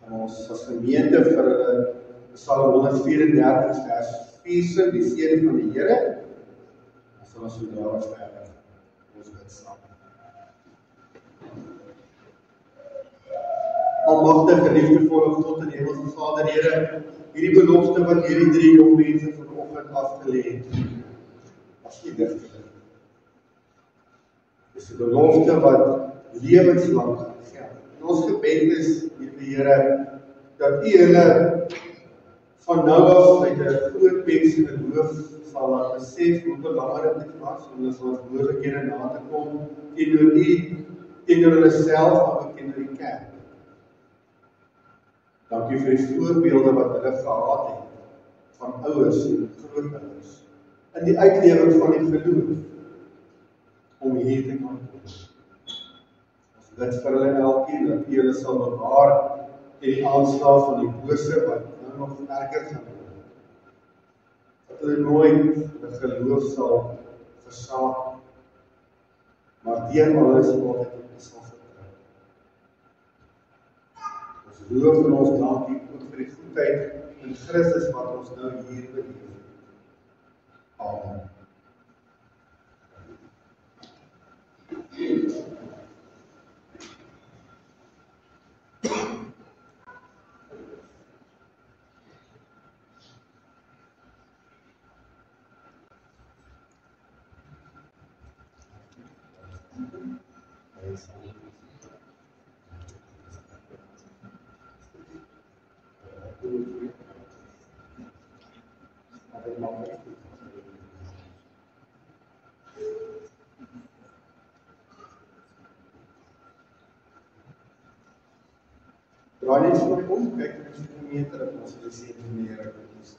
Dan gaan ons as gemeente vir hulle Psalm 134 vers 4 sing, die seën van die Here. Dan sal ons so daar verder. Ons bid saam. Almagtige, liefdevolle God en Hemelse Vader, Here, hierdie belofte wat hierdie 3 jong mense vanoggend afgelê het, as U digter. Dis 'n belofte wat lewenslang gaan geld. En ons gebed is, Here, dat U hulle van nou af uit 'n groot mense geloof sal laat besef hoe belangrik dit was om ons verantwoordelikhede na te kom teenoor U, teenoor hulle self, maar ook teenoor die kerk. Dankie vir die voorbeelde wat hulle gehad het van ouers en grootouers in die uitlewing van die geloof om hier te kan kom. Ons bid vir hulle elkeen dat U hulle sal bewaar teen die aanslag van die bose wat nou nog erger gaan word. Dat hulle nooit hulle geloof sal versaak, maar deur alles altyd op U sal vertrou. Ons loof en ons dank U ook vir die goedheid in Christus wat ons nou hier beleef. Amen. Draai net vir my om, kyk hoe die gemeente dat ons hulle sê die Here kan ons.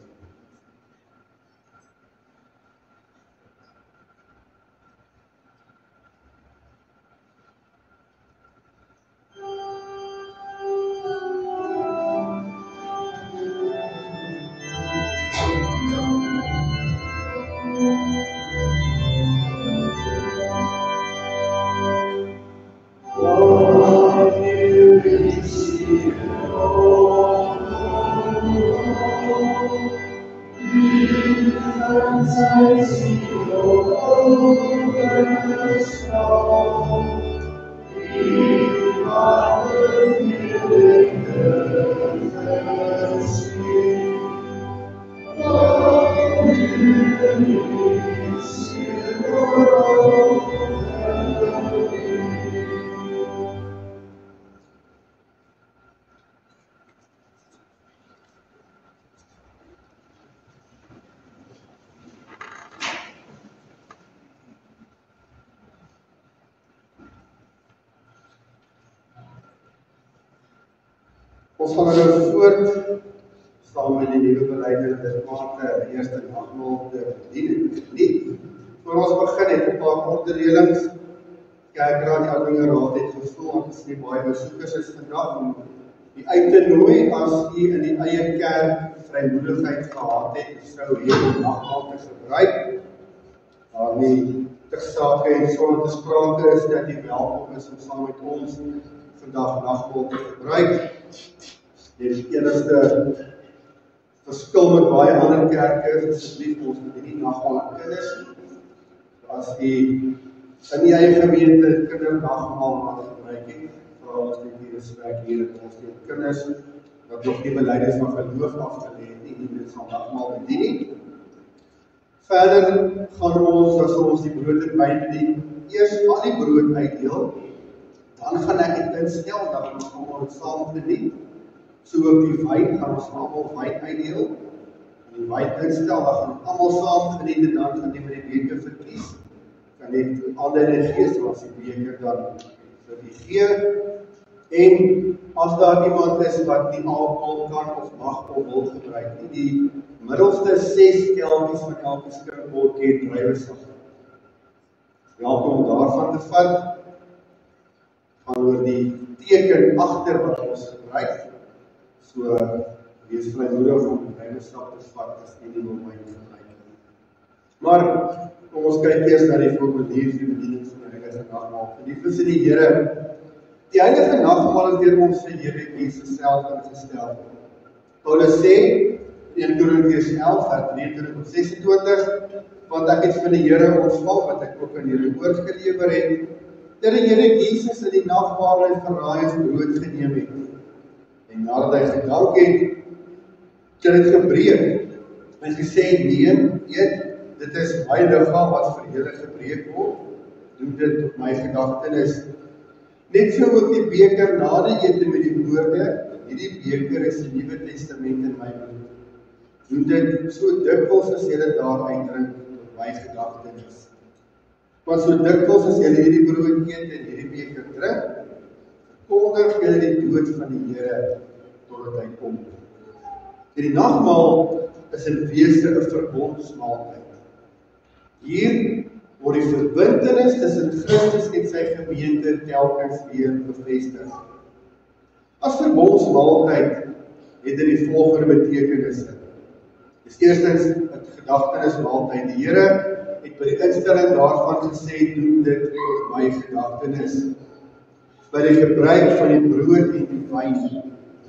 Ons gaan nou voort saam met die nuwe belydenis lidmate eerste nagmaal te bedien. Voor ons begin het 'n paar onderdelings. Kerkraad die Admingraad het gevul aangezien baie besoekers is vandag om die uit te nooi as u in die eie kerk vrymoedigheid gehad het, sou hierdie nagmaal te gebruik. Maar nie ter sake en sonder te sprake is dat u welkom is om saam met ons vandag nagmaal te gebruik. Die enigste verskil met baie ander kerke is asseblief ons moet nie nagmaal aan kinders nie. As die in die eie gemeente kindernagmaal wat gebruik het, vra ons net die respek hier dat ons die kinders wat nog nie belydenis van geloof afgelê het nie, dit sal nagmaal bedien nie. Verder gaan ons, as ons die brood en wyn bedien, eers al die brood uitdeel, dan gaan ek dit instel, dat ons almal dit saam bedien. So ook die wyn, gaan ons almal wyn uitdeel, en die wyn instel, dan gaan ons almal saam geniet, en dan gaan die met die beker verkies, kan net ander in die geest, as die beker dan vir die gee, en as daar iemand is wat die alcohol kan of mag of wil gebruik, die middelste 6 kelkies van elke skrifbord het druiwesap. Welkom om daarvan te vat, gaan oor die teken agter wat ons gebruik, so wees vrymoedig om druiwesap te vat as nie wil my gebruik. Maar kom ons kyk eers na die formulier vir die bediening van die heilige nagmaal. Geliefdes in die Here, die heilige nagmaal is deur ons Here Jesus self ingestel. Paulus sê, 1 Korintiërs 11, vers 23-26, want ek het van die Here ontvang, wat ek ook aan julle oorgelewer het, dat die Here Jesus in die nag waar hy verraai is brood geneem het. En nadat hy gedank het, het dit gebreek. En gesê, neem, eet, dit is my liggaam wat vir julle gebreek word, doen dit op my gedagtenis. Net so ook die beker na die ete met die woorde, hierdie beker is die Nuwe Testament in my bloed. Doen dit so dikwels as julle daaruit drink op my gedagtenis. Want so dikwels as julle hierdie brood eet en hierdie beker drink, verkondig julle die dood van die Here totdat hy kom. Die nagmaal is in wese 'n verbondsmaaltyd. Hier word die verbintenis tussen Christus en sy gemeente telkens weer bevestig. As verbondsmaaltyd het dit die volgende betekenisse. Dis eerstens 'n gedagtenismaaltyd. Die Here het by die instelling daarvan gesê, doen dit tot my gedagtenis. By die gebruik van die brood en die wyn,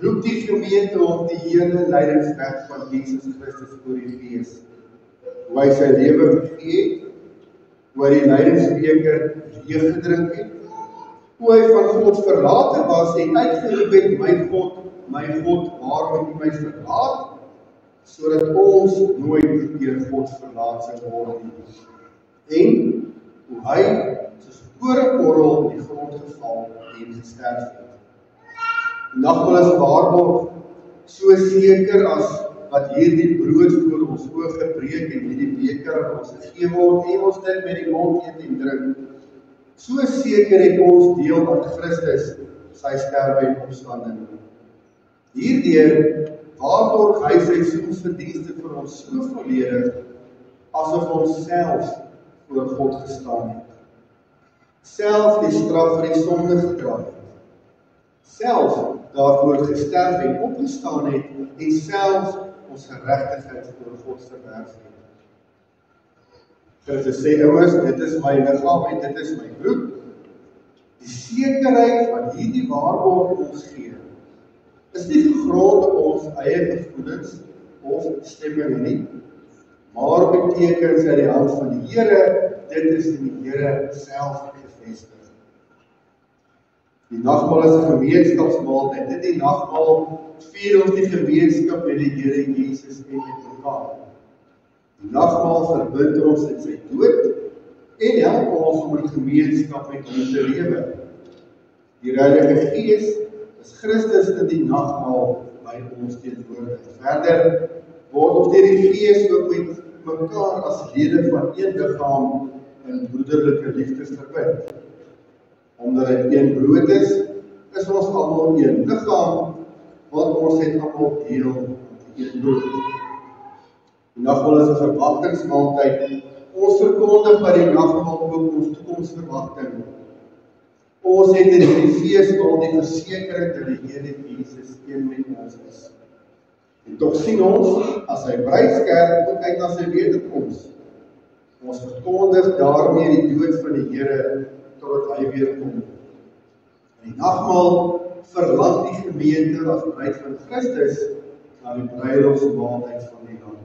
roep die gemeente om die hele lydingsweg van Jesus Christus voor die Gees. Hoe hy sy lewe gegee het, hoe hy die lydingsbeker leeggedrink het, hoe hy van God verlate was en uitgeroep het, my God, waarom het u my verlaat? Sodat ons nooit deur God verlaat sal word nie. En hoe hy soos 'n koringkorrel in die grond geval en gesterf het. Die nagmaal is waarborg so seker as wat hierdie brood voor ons oë gebreek en hierdie beker aan ons gegee word en ons dit met die mond eet en drink. So seker het ons deel aan Christus, sy sterwe en opstanding. Hierdeur waarborg hy sy soensverdienste vir ons so volledig, asof ons self voor God gestaan het. Self die straf vir die sonde gedra het. Self daarvoor gesterf en opgestaan het en self ons geregtigheid voor God verwerf het. Christus sê immers, dit is my liggaam en dit is my bloed. Die sekerheid wat hierdie waarborg ons gee, is nie gegrond op ons eie gevoelens of stemminge nie, maar beteken sy die hand van die Here, dit is in die Here self gevestig. Die nagmaal is 'n gemeenskapsmaaltyd. Dit die nagmaal vier ons die gemeenskap met die Here Jesus en met mekaar. Die nagmaal verbind ons in sy dood en help ons om in gemeenskap met hom te lewe. Die Heilige Gees is Christus in die nagmaal by ons teenwoordig. Verder word ons deur die Gees ook met mekaar as lede van een liggaam in broederlike liefde verbind. Omdat dit een brood is ons almal een liggaam, want ons het almal deel aan die een doel. Die nagmaal is 'n verwagtingsmaaltyd. Ons verkondig by die nagmaal ook ons toekomsverwagting. Ons het in die feesmaal die versekering dat die Here Jesus een met ons is. En tog sien ons, as sy bruidskerk ook uit na sy wederkoms. Ons verkondig daarmee die dood van die Here totdat hy weer kom. In die nagmaal verlaat die gemeente as bruid van Christus na die bruilofsmaaltyd van die Lam.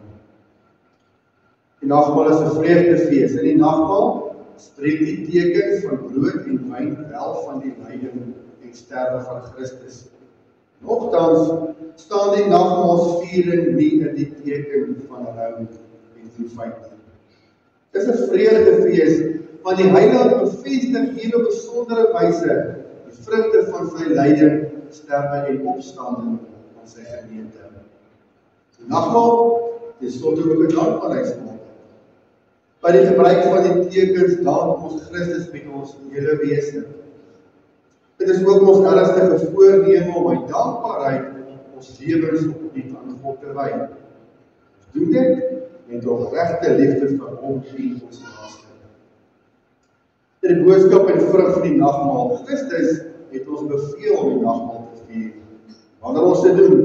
Die nagmaal is 'n vreugdefees. In die nagmaal spreek die tekens van brood en wyn wel van die lyding en sterwe van Christus. Nogtans staan die nagmaalsviering nie in die teken van rou en droefheid nie. Dit is 'n vreugdefees, want die Heiland bevestig hier op 'n besondere wyse die vrugte van sy lyding, sterwe en opstanding van sy gemeente. Die nagmaal is tot ook 'n dankbaarheidsmaal. By die gebruik van die tekens dank ons Christus met ons hele wese. Dit is ook ons ernstige voorneme om uit dankbaarheid ons lewens opnuut aan God te wy. Ons doen dit met opregte liefde vir hom en ons naaste. In die boodskap en vrug van die nagmaal, Christus het ons beveel om die nagmaal te vier. Wanneer ons dit doen,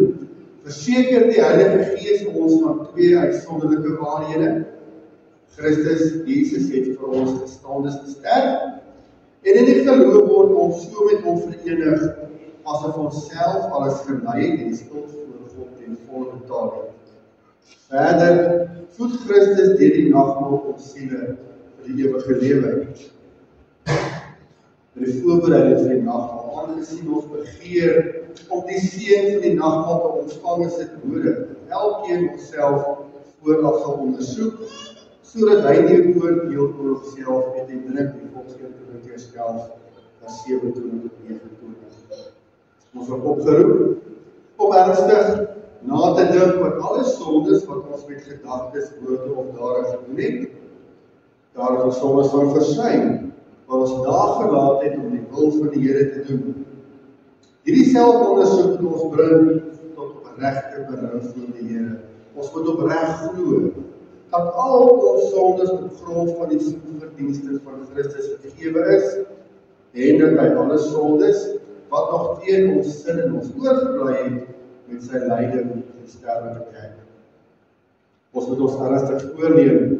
verseker die Heilige Gees ons van twee uitsonderlike waarhede. Christus, Jesus het vir ons gestaandes gesterf, en in die geloof word ons so met hom verenig, asof ons self alles gelei het en die skuld voor God ten volle betaal het. Verder voed Christus deur die nagmaal ons siele vir die ewige lewe. In die voorbereiding vir die nagmaal, aangesien ons begeer om die seën van die nagmaal te ontvang, is dit nodig dat elkeen onsself vooraf sal ondersoek, sodat hy die oordeel oor homself met die druk die volgens 1 Korintiërs 11 vers 27 tot 29. Ons word opgeroep om ernstig na te dink oor alle sondes wat ons met gedagtes, woorde of dade gedoen het. Daar is sondes van versuim, wat ons nagelaat het om die wil van die Here te doen. Hierdie selfondersoek moet ons bring tot opregte berou voor die Here. Ons moet opreg glo dat al ons sondes op grond van die soeverdienste van Christus vergewe is, en dat hy alle sondes wat nog teen ons sin en ons oorgebly het, met sy lyding en sterwe bedek. Ons moet ons ernstig voorneem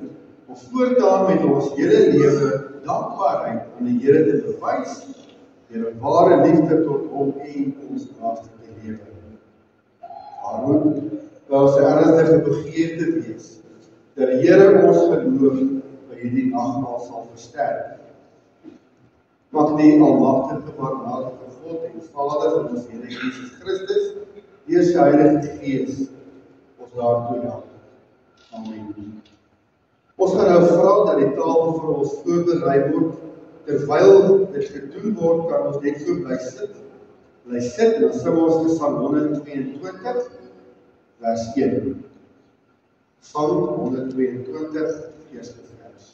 om voortaan met ons hele lewe dankbaarheid aan die Here te bewys, deur 'n ware liefde tot hom en ons naaste te lewe. Daar moet wel sy ernstige begeerte wees, dat die Here ons geloof by hierdie nagmaal sal versterk. Mag die almagtige barmhartige God en Vader van ons Here Jesus Christus, deur sy Heilige Gees, ons daartoe help. Amen. Ons gaan nou vra dat die tafel vir ons voorberei word. Terwyl dit gedoen word, kan ons net so bly sit, en dan sing ons Psalm 122, vers 1. Psalm 122, eerste vers.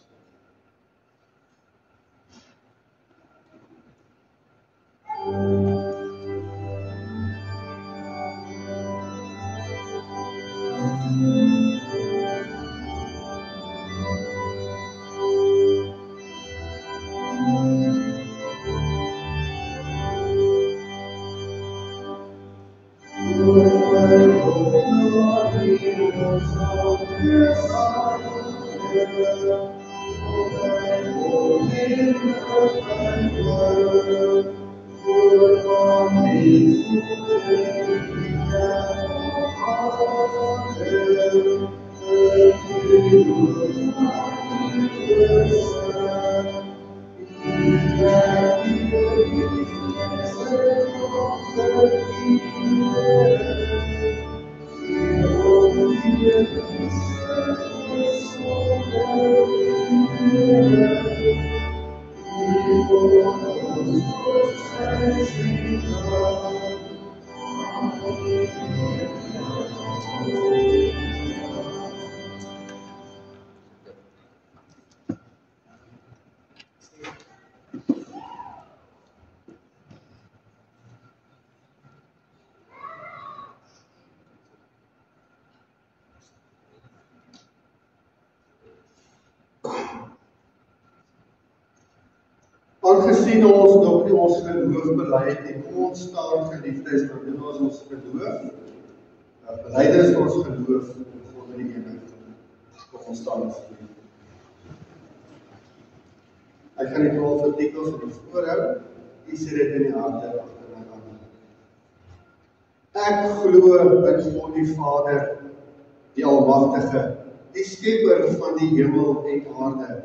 Aangesien ons nog nie ons geloof bely het nie, kom ons staan geliefdes, dan doen ons geloof, belydenis van ons geloof in God in die eenheid. Kom ons staan asseblief. Ek gaan die 12 artikels in die voorhou, die sê dit in die harte agter my aan. Ek glo in God die Vader, die Almagtige, die skepper van die hemel en aarde,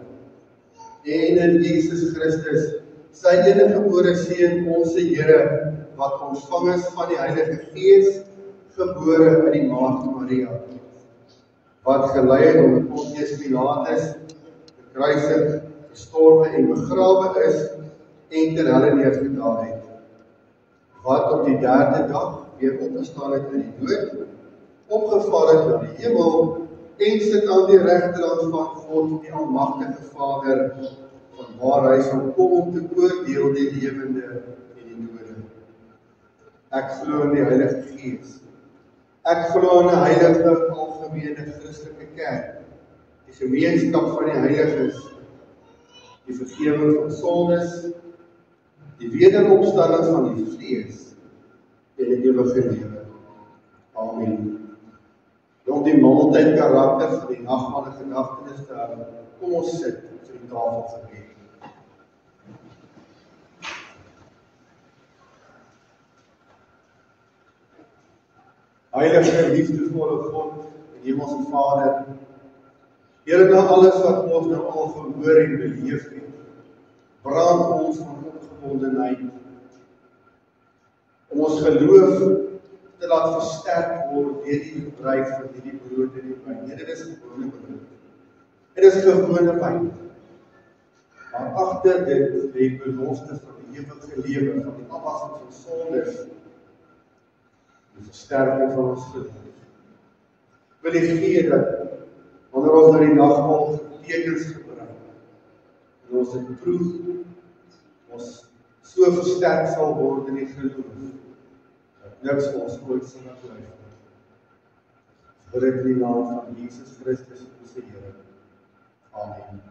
en in Jesus Christus, sy enige gebore seun, ons Here, wat ontvang is van die Heilige Gees, gebore uit die Maagd Maria, wat gelei het onder Pontius Pilatus, gekruisig, gestorwe en begrawe is, en ter helle neergedaal het, wat op die 3de dag weer opgestaan het in die dood, opgevaar het na die hemel, en sit aan die regterhand van God, die Almagtige Vader, van waar hy sal kom om te oordeel die lewende en die dode. Ek glo in die Heilige Gees. Ek glo in 'n heilige, algemene Christelike kerk, die gemeenskap van die heiliges, die vergifnis van sondes, die wederopstanding van die vlees en die ewige lewe. Amen. Om die maaltyd karakter van die nagmaal en gedagtenis te hou, kom ons sit vir die tafel gebed. Heilige, liefdevolle God en Hemelse Vader, Here, na alles wat ons nou al gehoor en beleef het, brand ons van opgewondenheid, om ons geloof te laat versterk word deur die gebruik van hierdie brood en die wyn. Nee, dit is gewone brood. Dit is gewone wyn. Maar agter dit lê die belofte van die ewige lewe, van die afwassing van sondes, die versterking van ons geloof. Wil U gee dat wanneer ons na die nagmaal tekens gebruik, en ons dit proef, ons so versterk sal word in die geloof, niks vir ons ooit sal afbly. Bid dit in die naam van Jesus Christus, ons Here. Amen.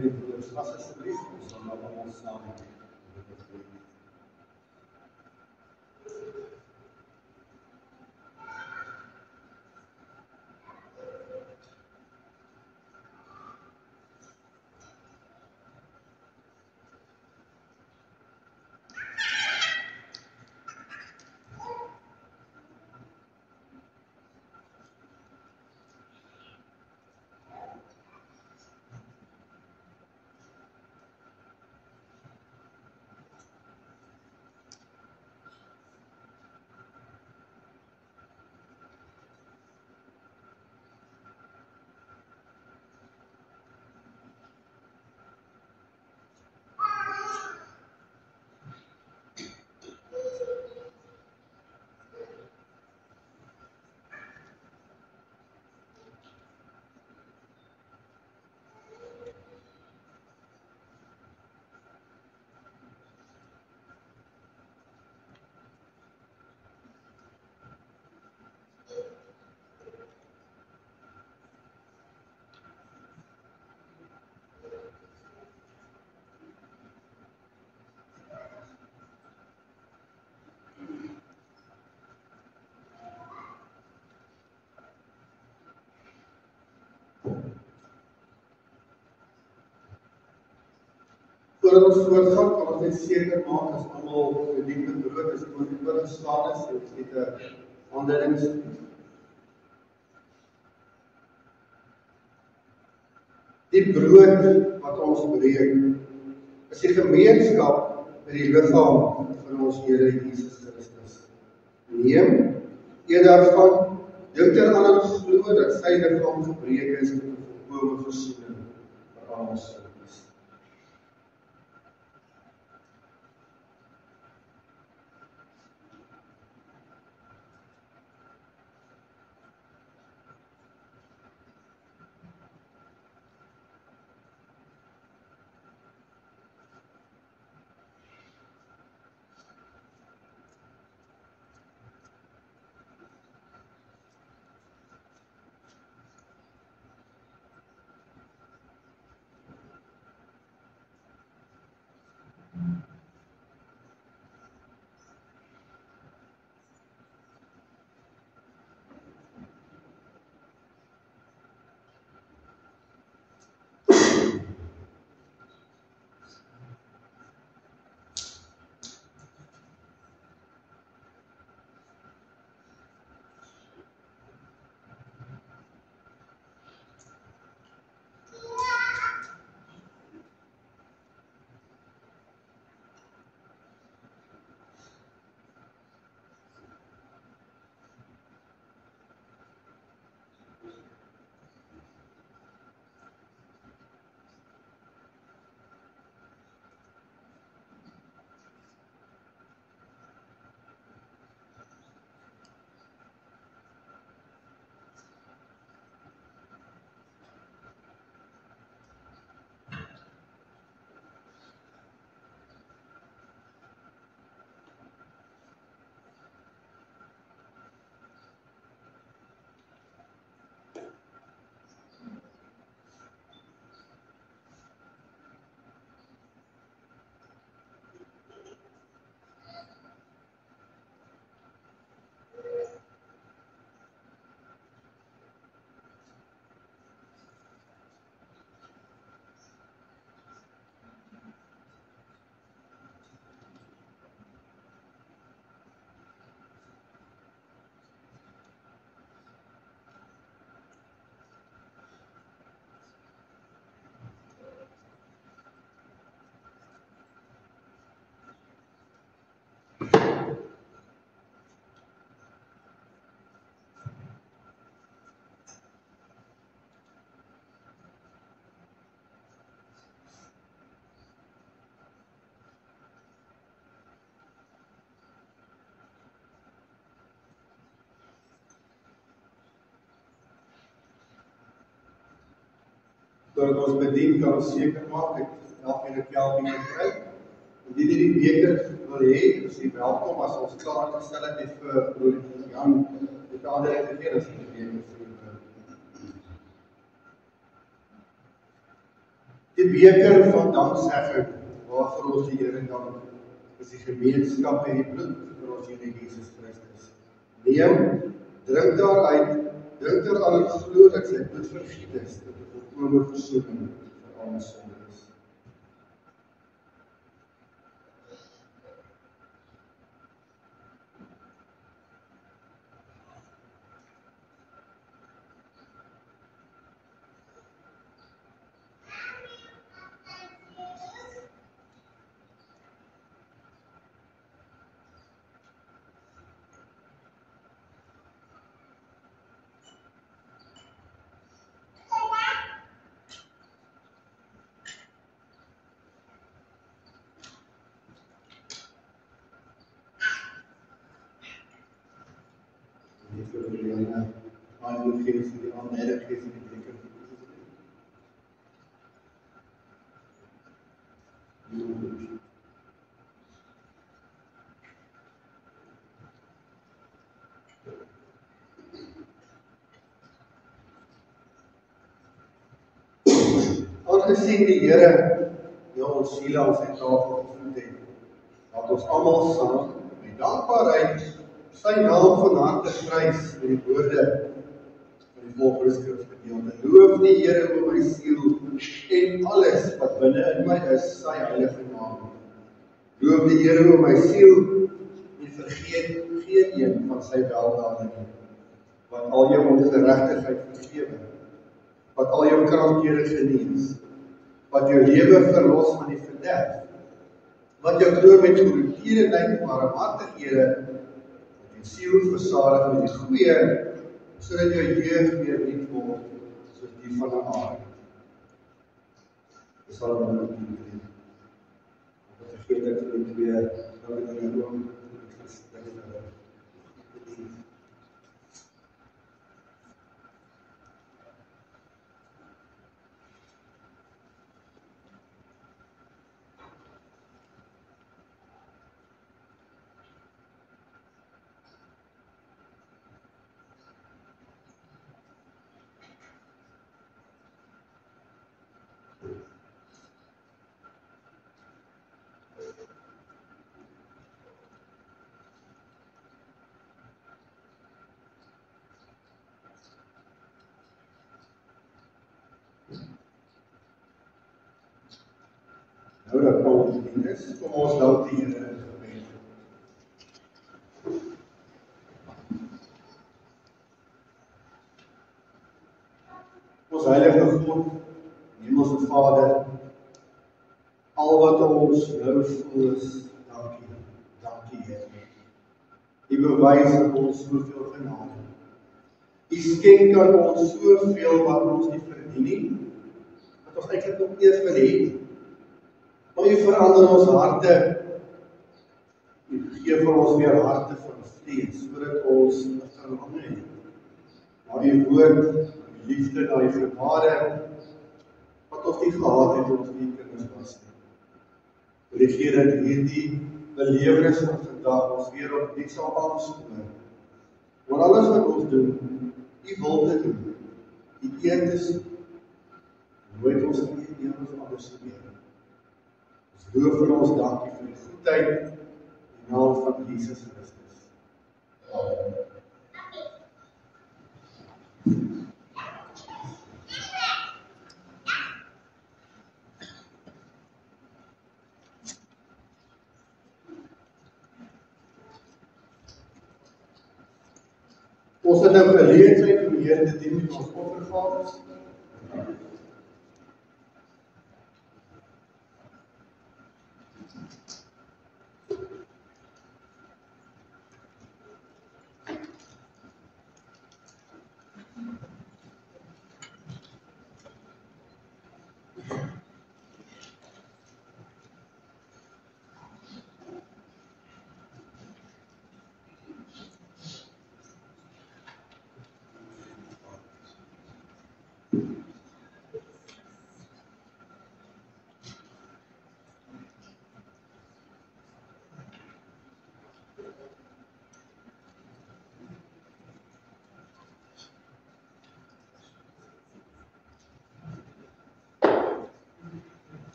Die broeders, as asseblief, ons sal nou allemaal saam bid. Voordat ons voortgaan, kan ons net seker maak as almal die brood is oorgeslaan is, en ons het 'n aanduiding. Die brood wat ons breek, is die gemeenskap met die liggaam van ons Here Jesus Christus. Neem, eet daarvan, dink daaraan en glo dat sy liggaam gebreek is met 'n volkome versoening vir al ons sondes. Voordat ons bedien, kan ons seker maak dat elkeen 'n kelkie kry. Indien jy die beker wil hê, is jy welkom as ons klaar gestel het vir broer Jan met ander gegee as die beker vir die beker van danksegging waarvoor ons die Here dank, is die gemeenskap en die bloed van ons Here Jesus Christus. Neem, drink daaruit, drink daaraan en glo dat sy bloed vergiet is, dat die volkome versoening vir almal sonde is. Aangesien die Here ons siele aan sy tafel gevoed het, laat ons almal saam met dankbaarheid sy naam van harte prys met die woorde van die volgende skrifgedeelte. Loof die Here o my siel en alles wat binne in my is, sy heilige naam. Loof die Here o my siel en vergeet geen een van sy weldade nie, wat al jou ongeregtigheid vergewe, wat al jou krankhede genees, wat jou lewe verlos van die verderf, wat jou droom met goedertierenheid en barmhartighede, wat jou siel versadig met die goeie, sodat jou jeug weer nuut word, soos die van 'n aard. Dis al wat ek doen. Wat vergeet ek vir die twee, nou het ek nou om nou dat Paul gedien is, kom ons dank die Here in gebed. Ons heilige God, Hemelse Vader, al wat ons nou voel is, dankie Here. U bewys aan ons soveel genade. U skenk aan ons soveel wat ons nie verdien nie, wat ons eintlik nog eers wil hê. Maar U verander ons harte, U gee vir ons weer harte van vlees, sodat ons verlang het na U woord, na U liefde, na U genade, wat ons nie gehad het, ons nie kinders was nie. Wil U gee dat hierdie belewenis van vandag ons weer op nie sal aanspoor, maar alles wat ons doen, U wil te doen, U eer te soek, nooit ons nie een of anders te doen. Loof en ons dankie vir die goedheid in die naam van Jesus Christus. Amen. Ons het nou geleentheid om die Here te dien met ons offergawes.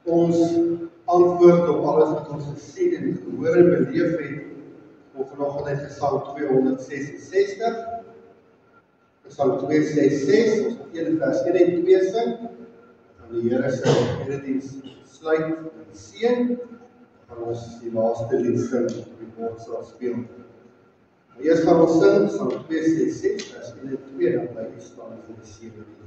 Ons antwoord op alles wat ons gesien en gehoor en beleef het, of vanoggend uit Gesang 266, Gesang 266, ons het 1 vers 1 en 2 sing, van die Here se erediens sluit en seën, van ons die laaste lied sing op die bord sal speel. Maar eers gaan ons sing, Gesang 266, vers 1 en 2, dan bly die staan vir die seën lied.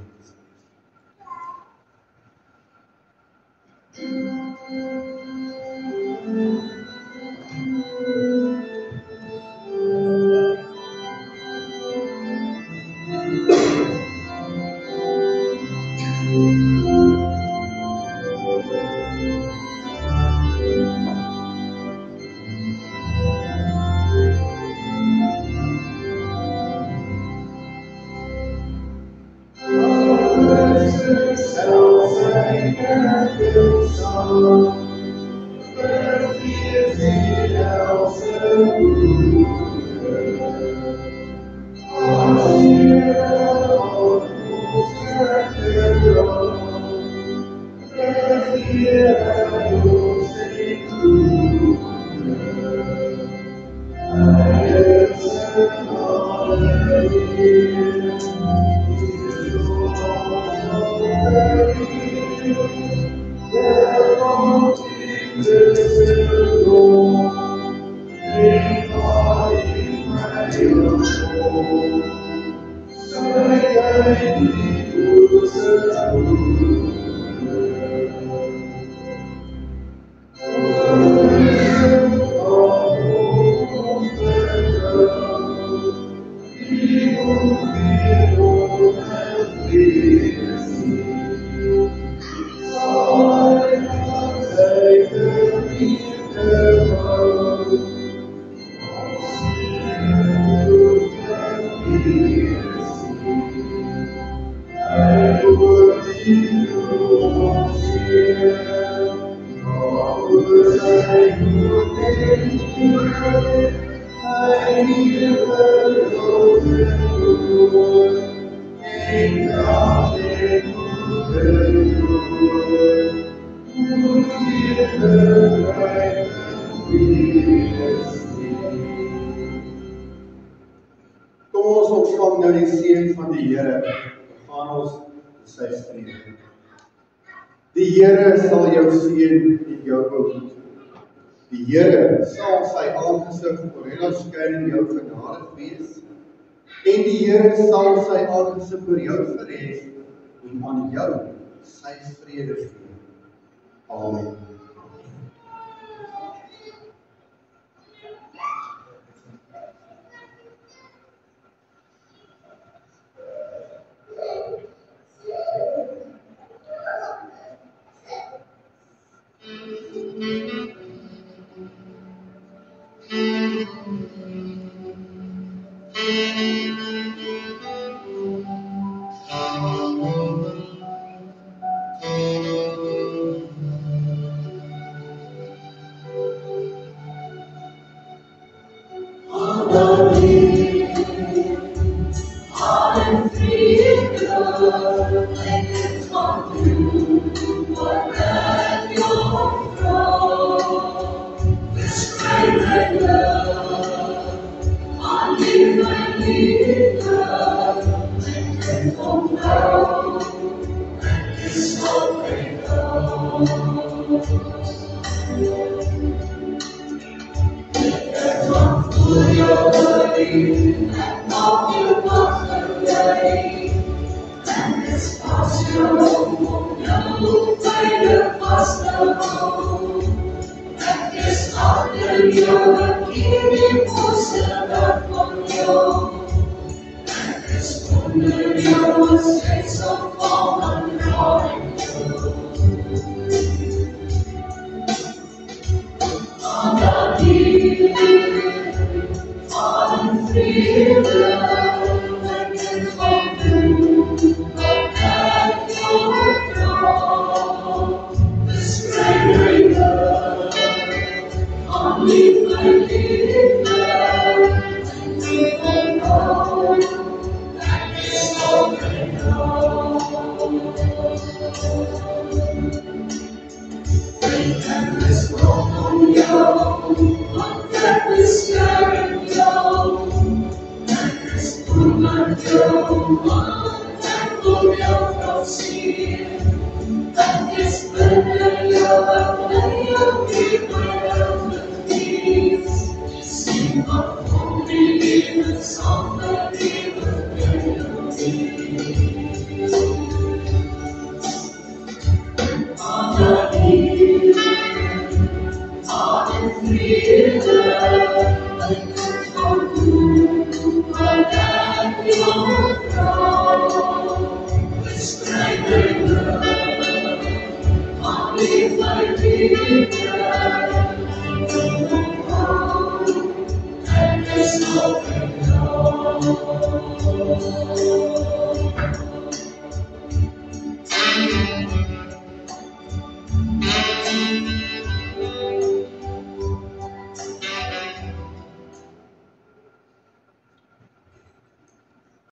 Die Here sal jou seën en jou behoed. Die Here sal sy aangesig oor jou skyn en jou genadig wees. En die Here sal sy aangesig oor jou verhef en aan jou sy vrede gee. Amen. Amen. This broken yoke, that is carrying yoke, this woman yoke, that will yoke of sin, that is burden yoke, and you keep around the peace. Sing of holy in the song that given melody. On the hill, on the freedom, I could for you, but that your throne is greater love, only my leader, and there's nothing wrong.